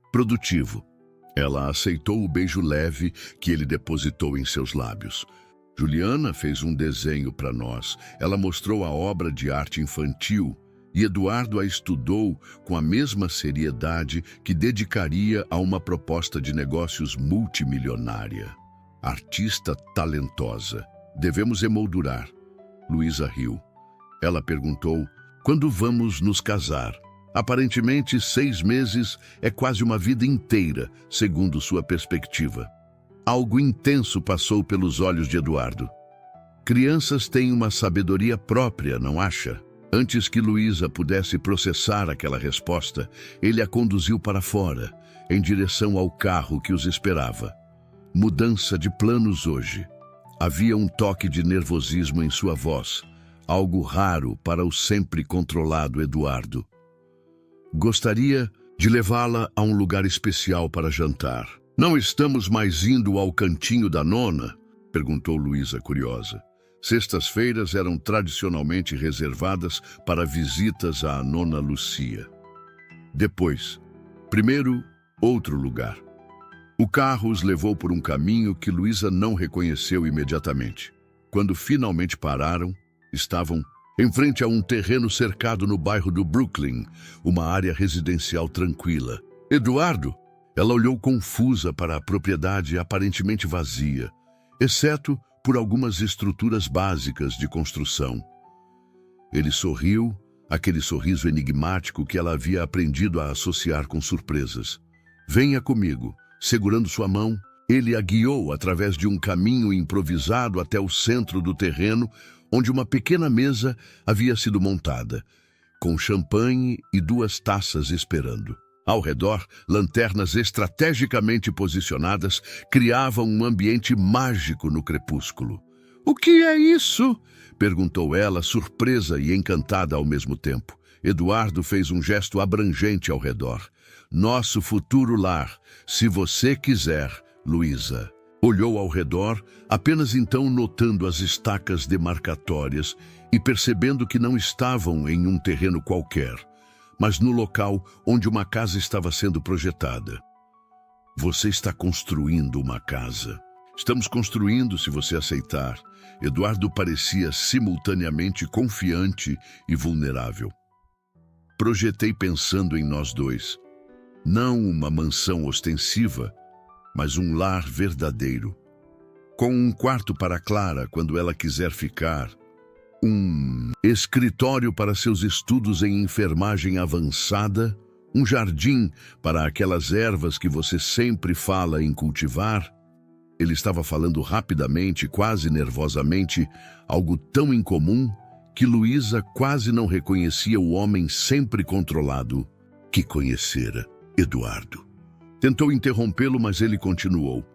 Produtivo. Ela aceitou o beijo leve que ele depositou em seus lábios. Juliana fez um desenho para nós. Ela mostrou a obra de arte infantil e Eduardo a estudou com a mesma seriedade que dedicaria a uma proposta de negócios multimilionária. Artista talentosa. Devemos emoldurar. Luísa riu. Ela perguntou, quando vamos nos casar? Aparentemente, 6 meses é quase uma vida inteira, segundo sua perspectiva. Algo intenso passou pelos olhos de Eduardo. Crianças têm uma sabedoria própria, não acha? Antes que Luísa pudesse processar aquela resposta, ele a conduziu para fora, em direção ao carro que os esperava. Mudança de planos hoje. Havia um toque de nervosismo em sua voz, algo raro para o sempre controlado Eduardo. Gostaria de levá-la a um lugar especial para jantar. Não estamos mais indo ao cantinho da nona? Perguntou Luísa curiosa. Sextas-feiras eram tradicionalmente reservadas para visitas à nona Lucia. Depois, primeiro, outro lugar. O carro os levou por um caminho que Luísa não reconheceu imediatamente. Quando finalmente pararam, estavam em frente a um terreno cercado no bairro do Brooklyn, uma área residencial tranquila. Eduardo? Ela olhou confusa para a propriedade aparentemente vazia, exceto por algumas estruturas básicas de construção. Ele sorriu, aquele sorriso enigmático que ela havia aprendido a associar com surpresas. Venha comigo. Segurando sua mão, ele a guiou através de um caminho improvisado até o centro do terreno, onde uma pequena mesa havia sido montada, com champanhe e 2 taças esperando. Ao redor, lanternas estrategicamente posicionadas criavam um ambiente mágico no crepúsculo. "O que é isso?" perguntou ela, surpresa e encantada ao mesmo tempo. Eduardo fez um gesto abrangente ao redor. "Nosso futuro lar, se você quiser, Luísa." Olhou ao redor, apenas então notando as estacas demarcatórias e percebendo que não estavam em um terreno qualquer, mas no local onde uma casa estava sendo projetada. "Você está construindo uma casa." "Estamos construindo, se você aceitar." Eduardo parecia simultaneamente confiante e vulnerável. "Projetei pensando em nós dois. Não uma mansão ostensiva, mas um lar verdadeiro. Com um quarto para Clara quando ela quiser ficar. Um escritório para seus estudos em enfermagem avançada. Um jardim para aquelas ervas que você sempre fala em cultivar." Ele estava falando rapidamente, quase nervosamente, algo tão incomum que Luísa quase não reconhecia o homem sempre controlado que conhecera, Eduardo. Tentou interrompê-lo, mas ele continuou.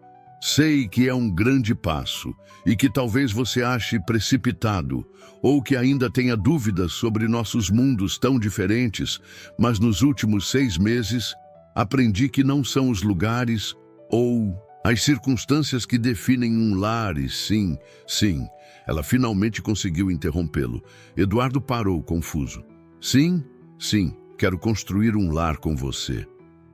"Sei que é um grande passo e que talvez você ache precipitado ou que ainda tenha dúvidas sobre nossos mundos tão diferentes, mas nos últimos 6 meses aprendi que não são os lugares ou as circunstâncias que definem um lar e sim. Ela finalmente conseguiu interrompê-lo. Eduardo parou, confuso. Sim, quero construir um lar com você."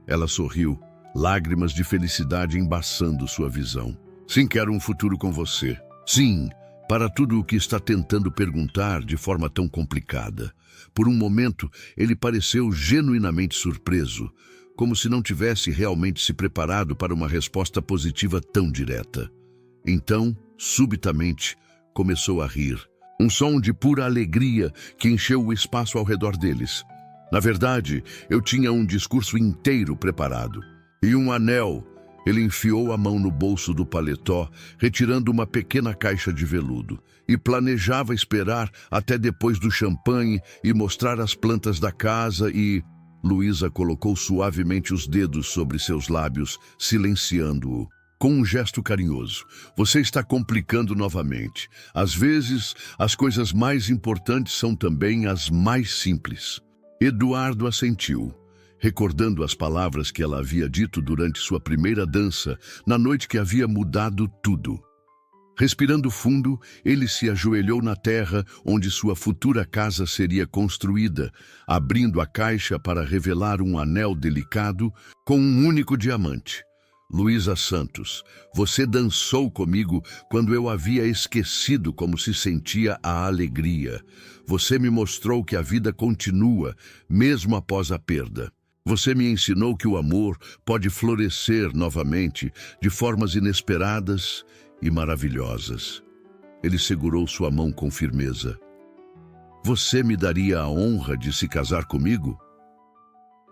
Ela sorriu, lágrimas de felicidade embaçando sua visão. "Sim, quero um futuro com você. Sim, para tudo o que está tentando perguntar de forma tão complicada." Por um momento, ele pareceu genuinamente surpreso, como se não tivesse realmente se preparado para uma resposta positiva tão direta. Então, subitamente, começou a rir. Um som de pura alegria que encheu o espaço ao redor deles. "Na verdade, eu tinha um discurso inteiro preparado. E um anel." Ele enfiou a mão no bolso do paletó, retirando uma pequena caixa de veludo, e planejava esperar até depois do champanhe e mostrar as plantas da casa e... Luísa colocou suavemente os dedos sobre seus lábios, silenciando-o. Com um gesto carinhoso. "Você está complicando novamente. Às vezes, as coisas mais importantes são também as mais simples." Eduardo assentiu, recordando as palavras que ela havia dito durante sua primeira dança, na noite que havia mudado tudo. Respirando fundo, ele se ajoelhou na terra onde sua futura casa seria construída, abrindo a caixa para revelar um anel delicado com um único diamante. "Luísa Santos, você dançou comigo quando eu havia esquecido como se sentia a alegria. Você me mostrou que a vida continua, mesmo após a perda. Você me ensinou que o amor pode florescer novamente de formas inesperadas e maravilhosas." Ele segurou sua mão com firmeza. "Você me daria a honra de se casar comigo?"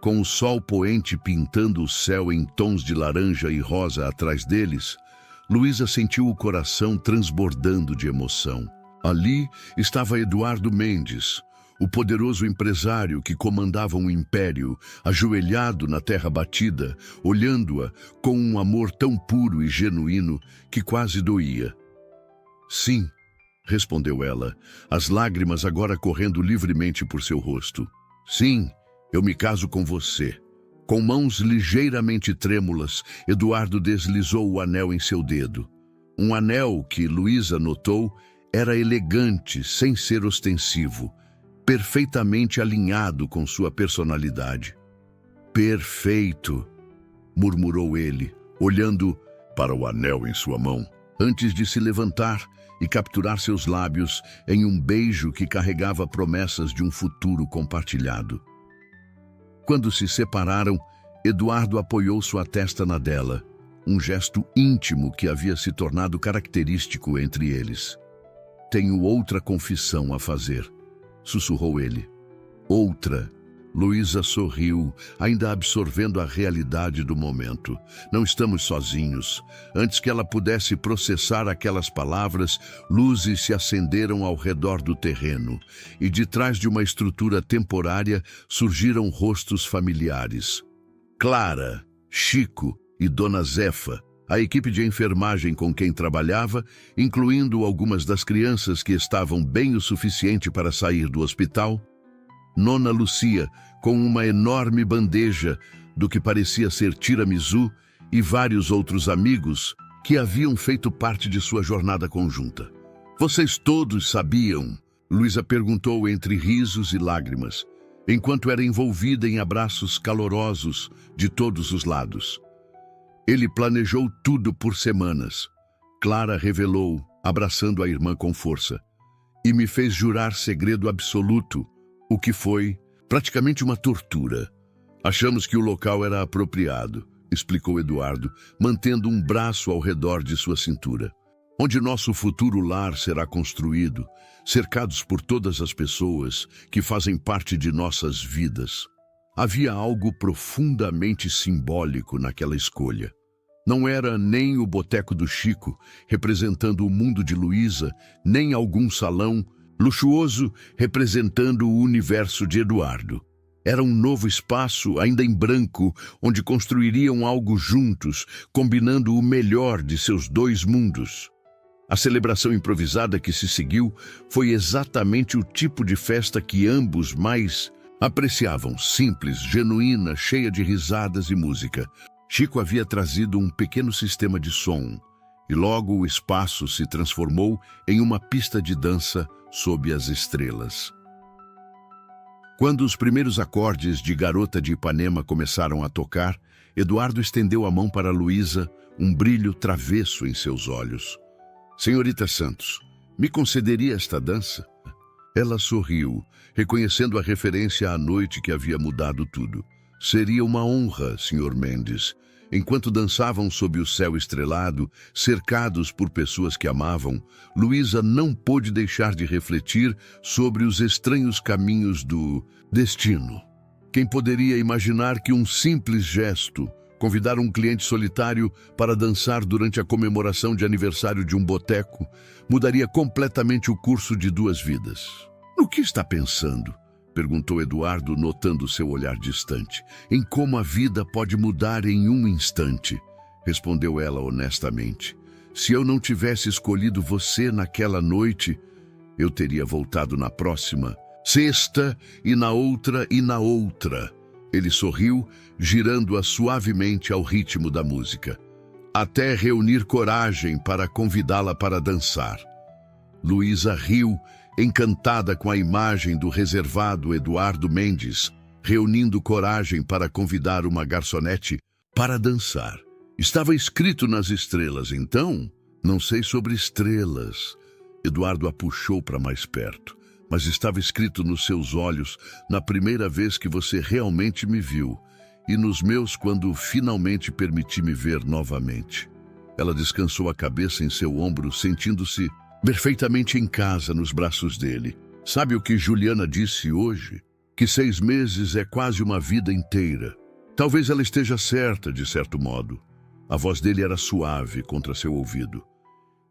Com o sol poente pintando o céu em tons de laranja e rosa atrás deles, Luísa sentiu o coração transbordando de emoção. Ali estava Eduardo Mendes, o poderoso empresário que comandava um império, ajoelhado na terra batida, olhando-a com um amor tão puro e genuíno que quase doía. "Sim", respondeu ela, as lágrimas agora correndo livremente por seu rosto. "Sim, eu me caso com você." Com mãos ligeiramente trêmulas, Eduardo deslizou o anel em seu dedo. Um anel que, Luísa notou, era elegante, sem ser ostensivo, perfeitamente alinhado com sua personalidade. Perfeito, murmurou ele, olhando para o anel em sua mão, antes de se levantar e capturar seus lábios em um beijo que carregava promessas de um futuro compartilhado. Quando se separaram, Eduardo apoiou sua testa na dela, um gesto íntimo que havia se tornado característico entre eles. Tenho outra confissão a fazer, sussurrou ele. Outra. Luísa sorriu, ainda absorvendo a realidade do momento. Não estamos sozinhos. Antes que ela pudesse processar aquelas palavras, luzes se acenderam ao redor do terreno, e de trás de uma estrutura temporária surgiram rostos familiares. Clara, Chico e Dona Zefa, a equipe de enfermagem com quem trabalhava, incluindo algumas das crianças que estavam bem o suficiente para sair do hospital, Nona Lucia, com uma enorme bandeja do que parecia ser tiramisu, e vários outros amigos que haviam feito parte de sua jornada conjunta. Vocês todos sabiam? Luísa perguntou entre risos e lágrimas, enquanto era envolvida em abraços calorosos de todos os lados. Ele planejou tudo por semanas. Clara revelou, abraçando a irmã com força, e me fez jurar segredo absoluto, o que foi praticamente uma tortura. Achamos que o local era apropriado, explicou Eduardo, mantendo um braço ao redor de sua cintura. Onde nosso futuro lar será construído, cercados por todas as pessoas que fazem parte de nossas vidas. Havia algo profundamente simbólico naquela escolha. Não era nem o boteco do Chico, representando o mundo de Luísa, nem algum salão luxuoso representando o universo de Eduardo. Era um novo espaço, ainda em branco, onde construiriam algo juntos, combinando o melhor de seus dois mundos. A celebração improvisada que se seguiu foi exatamente o tipo de festa que ambos mais apreciavam, simples, genuína, cheia de risadas e música. Chico havia trazido um pequeno sistema de som, e logo o espaço se transformou em uma pista de dança sob as estrelas. Quando os primeiros acordes de Garota de Ipanema começaram a tocar, Eduardo estendeu a mão para Luísa, um brilho travesso em seus olhos. Senhorita Santos, me concederia esta dança? Ela sorriu, reconhecendo a referência à noite que havia mudado tudo. Seria uma honra, Sr. Mendes. Enquanto dançavam sob o céu estrelado, cercados por pessoas que amavam, Luísa não pôde deixar de refletir sobre os estranhos caminhos do destino. Quem poderia imaginar que um simples gesto, convidar um cliente solitário para dançar durante a comemoração de aniversário de um boteco, mudaria completamente o curso de duas vidas? No que está pensando? Perguntou Eduardo, notando seu olhar distante. Em como a vida pode mudar em um instante, respondeu ela honestamente. Se eu não tivesse escolhido você naquela noite, eu teria voltado na próxima, sexta, e na outra e na outra. Ele sorriu, girando-a suavemente ao ritmo da música, até reunir coragem para convidá-la para dançar. Luísa riu, encantada com a imagem do reservado Eduardo Mendes, reunindo coragem para convidar uma garçonete para dançar. Estava escrito nas estrelas, então? Não sei sobre estrelas. Eduardo a puxou para mais perto, mas estava escrito nos seus olhos na primeira vez que você realmente me viu, e nos meus quando finalmente permiti me ver novamente. Ela descansou a cabeça em seu ombro, sentindo-se perfeitamente em casa nos braços dele. Sabe o que Juliana disse hoje? Que 6 meses é quase uma vida inteira. Talvez ela esteja certa, de certo modo. A voz dele era suave contra seu ouvido.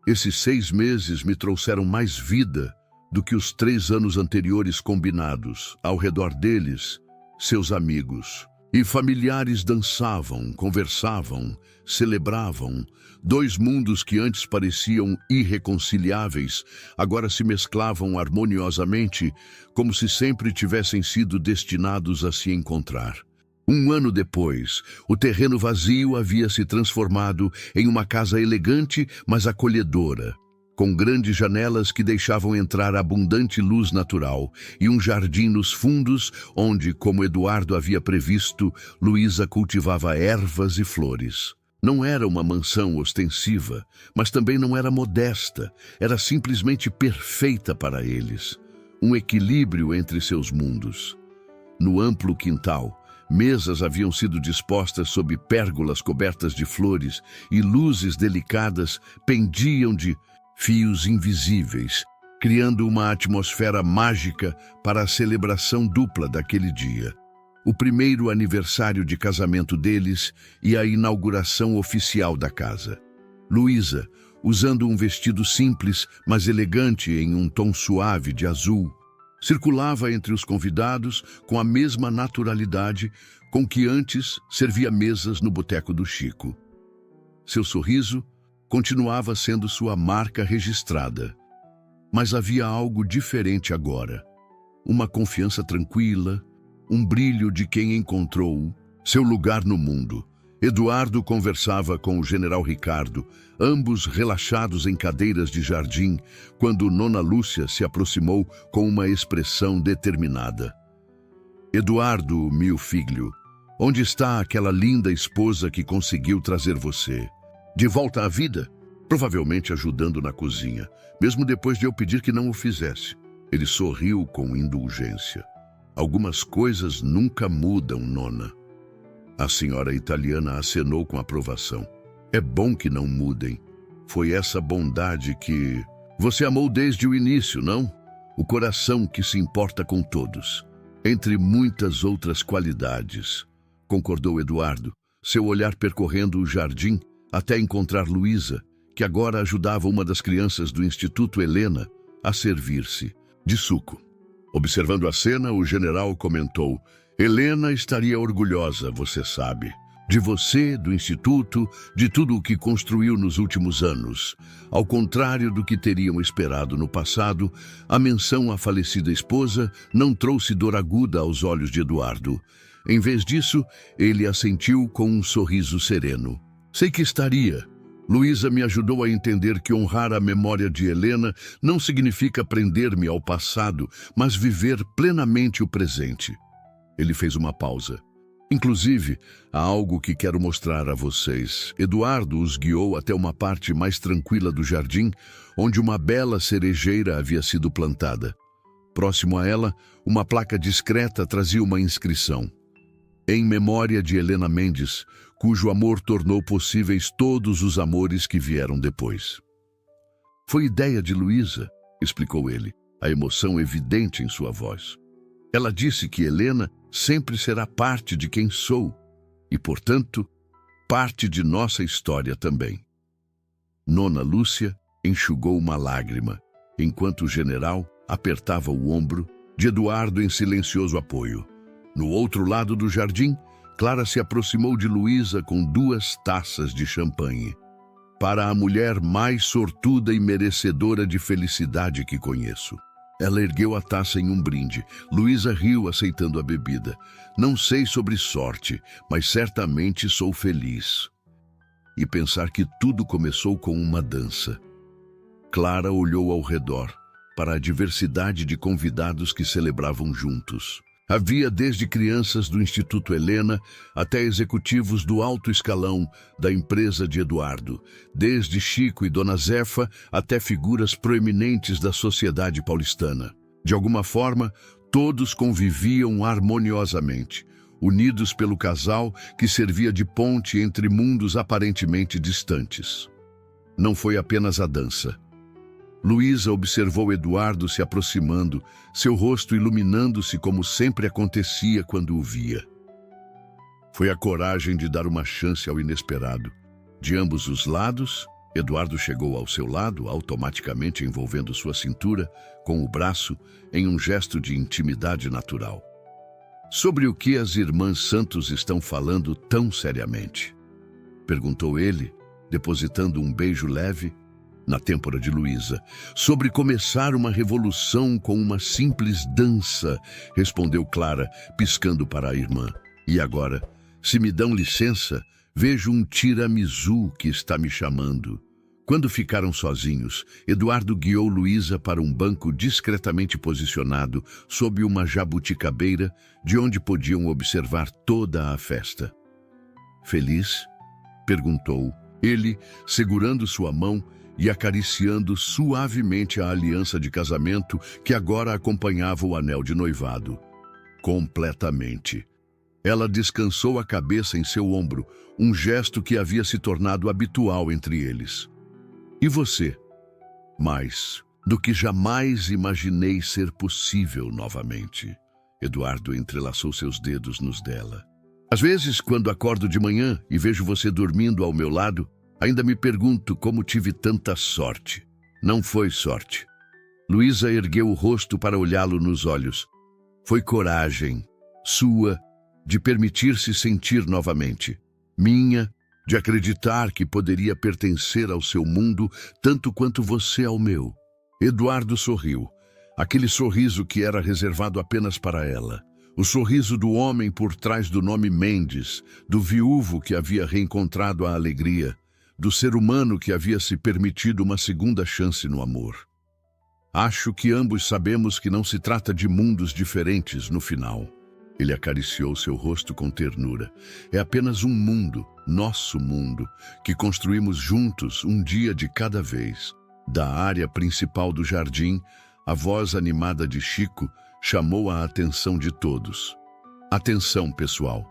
Esses 6 meses me trouxeram mais vida do que os 3 anos anteriores combinados. Ao redor deles, seus amigos e familiares dançavam, conversavam, celebravam. 2 mundos que antes pareciam irreconciliáveis, agora se mesclavam harmoniosamente, como se sempre tivessem sido destinados a se encontrar. 1 ano depois, o terreno vazio havia se transformado em uma casa elegante, mas acolhedora, com grandes janelas que deixavam entrar abundante luz natural e um jardim nos fundos onde, como Eduardo havia previsto, Luísa cultivava ervas e flores. Não era uma mansão ostensiva, mas também não era modesta, era simplesmente perfeita para eles. Um equilíbrio entre seus mundos. No amplo quintal, mesas haviam sido dispostas sob pérgolas cobertas de flores e luzes delicadas pendiam de fios invisíveis, criando uma atmosfera mágica para a celebração dupla daquele dia. O primeiro aniversário de casamento deles e a inauguração oficial da casa. Luísa, usando um vestido simples, mas elegante em um tom suave de azul, circulava entre os convidados com a mesma naturalidade com que antes servia mesas no boteco do Chico. Seu sorriso continuava sendo sua marca registrada. Mas havia algo diferente agora. Uma confiança tranquila, um brilho de quem encontrou seu lugar no mundo. Eduardo conversava com o general Ricardo, ambos relaxados em cadeiras de jardim, quando Nona Lúcia se aproximou com uma expressão determinada. Eduardo, meu filho, onde está aquela linda esposa que conseguiu trazer você? De volta à vida? Provavelmente ajudando na cozinha, mesmo depois de eu pedir que não o fizesse. Ele sorriu com indulgência. Algumas coisas nunca mudam, Nona. A senhora italiana acenou com aprovação. É bom que não mudem. Foi essa bondade que... Você amou desde o início, não? O coração que se importa com todos. Entre muitas outras qualidades, concordou Eduardo, seu olhar percorrendo o jardim até encontrar Luísa, que agora ajudava uma das crianças do Instituto Helena a servir-se de suco. Observando a cena, o general comentou: Helena estaria orgulhosa, você sabe, de você, do Instituto, de tudo o que construiu nos últimos anos. Ao contrário do que teriam esperado no passado, a menção à falecida esposa não trouxe dor aguda aos olhos de Eduardo. Em vez disso, ele assentiu com um sorriso sereno. Sei que estaria. Luísa me ajudou a entender que honrar a memória de Helena não significa prender-me ao passado, mas viver plenamente o presente. Ele fez uma pausa. Inclusive, há algo que quero mostrar a vocês. Eduardo os guiou até uma parte mais tranquila do jardim, onde uma bela cerejeira havia sido plantada. Próximo a ela, uma placa discreta trazia uma inscrição. Em memória de Helena Mendes, cujo amor tornou possíveis todos os amores que vieram depois. Foi ideia de Luísa, explicou ele, a emoção evidente em sua voz. Ela disse que Helena sempre será parte de quem sou e, portanto, parte de nossa história também. Nona Lúcia enxugou uma lágrima, enquanto o general apertava o ombro de Eduardo em silencioso apoio. No outro lado do jardim, Clara se aproximou de Luísa com 2 taças de champanhe. Para a mulher mais sortuda e merecedora de felicidade que conheço. Ela ergueu a taça em um brinde. Luísa riu aceitando a bebida. Não sei sobre sorte, mas certamente sou feliz. E pensar que tudo começou com uma dança. Clara olhou ao redor, para a diversidade de convidados que celebravam juntos. Havia desde crianças do Instituto Helena até executivos do alto escalão da empresa de Eduardo, desde Chico e Dona Zefa até figuras proeminentes da sociedade paulistana. De alguma forma, todos conviviam harmoniosamente, unidos pelo casal que servia de ponte entre mundos aparentemente distantes. Não foi apenas a dança. Luísa observou Eduardo se aproximando, seu rosto iluminando-se como sempre acontecia quando o via. Foi a coragem de dar uma chance ao inesperado. De ambos os lados, Eduardo chegou ao seu lado, automaticamente envolvendo sua cintura com o braço em um gesto de intimidade natural. Sobre o que as irmãs Santos estão falando tão seriamente? Perguntou ele, depositando um beijo leve na têmpora de Luísa. Sobre começar uma revolução com uma simples dança, respondeu Clara, piscando para a irmã. E agora, se me dão licença, vejo um tiramisu que está me chamando. Quando ficaram sozinhos, Eduardo guiou Luísa para um banco discretamente posicionado sob uma jabuticabeira, de onde podiam observar toda a festa. "Feliz?" perguntou ele, segurando sua mão e acariciando suavemente a aliança de casamento que agora acompanhava o anel de noivado. Completamente. Ela descansou a cabeça em seu ombro, um gesto que havia se tornado habitual entre eles. "E você?" "Mais do que jamais imaginei ser possível novamente." Eduardo entrelaçou seus dedos nos dela. "Às vezes, quando acordo de manhã e vejo você dormindo ao meu lado, ainda me pergunto como tive tanta sorte." "Não foi sorte." Luísa ergueu o rosto para olhá-lo nos olhos. "Foi coragem, sua, de permitir-se sentir novamente. Minha, de acreditar que poderia pertencer ao seu mundo tanto quanto você ao meu." Eduardo sorriu. Aquele sorriso que era reservado apenas para ela. O sorriso do homem por trás do nome Mendes, do viúvo que havia reencontrado a alegria, do ser humano que havia se permitido uma segunda chance no amor. "Acho que ambos sabemos que não se trata de mundos diferentes no final." Ele acariciou seu rosto com ternura. "É apenas um mundo, nosso mundo, que construímos juntos um dia de cada vez." Da área principal do jardim, a voz animada de Chico chamou a atenção de todos. "Atenção, pessoal.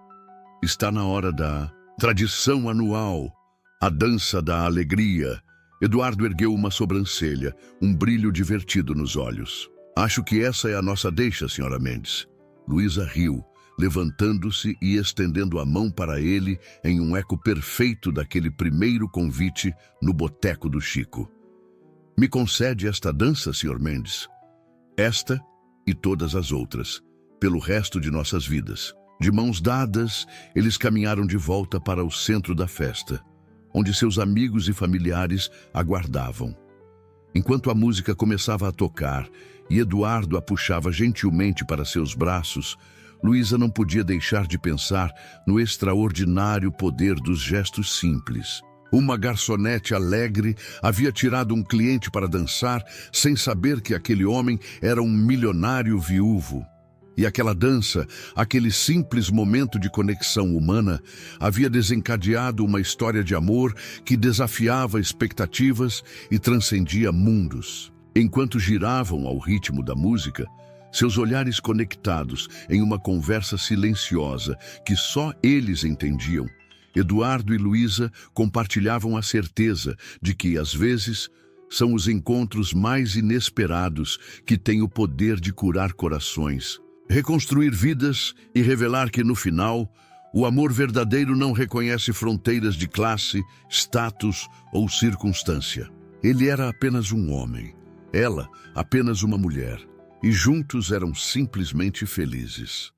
Está na hora da tradição anual, a dança da alegria." Eduardo ergueu uma sobrancelha, um brilho divertido nos olhos. "Acho que essa é a nossa deixa, Sra. Mendes." Luísa riu, levantando-se e estendendo a mão para ele em um eco perfeito daquele primeiro convite no boteco do Chico. "Me concede esta dança, Sr. Mendes? Esta e todas as outras, pelo resto de nossas vidas." De mãos dadas, eles caminharam de volta para o centro da festa, onde seus amigos e familiares aguardavam. Enquanto a música começava a tocar e Eduardo a puxava gentilmente para seus braços, Luísa não podia deixar de pensar no extraordinário poder dos gestos simples. Uma garçonete alegre havia tirado um cliente para dançar sem saber que aquele homem era um milionário viúvo. E aquela dança, aquele simples momento de conexão humana, havia desencadeado uma história de amor que desafiava expectativas e transcendia mundos. Enquanto giravam ao ritmo da música, seus olhares conectados em uma conversa silenciosa que só eles entendiam, Eduardo e Luísa compartilhavam a certeza de que, às vezes, são os encontros mais inesperados que têm o poder de curar corações, reconstruir vidas e revelar que, no final, o amor verdadeiro não reconhece fronteiras de classe, status ou circunstância. Ele era apenas um homem, ela apenas uma mulher, e juntos eram simplesmente felizes.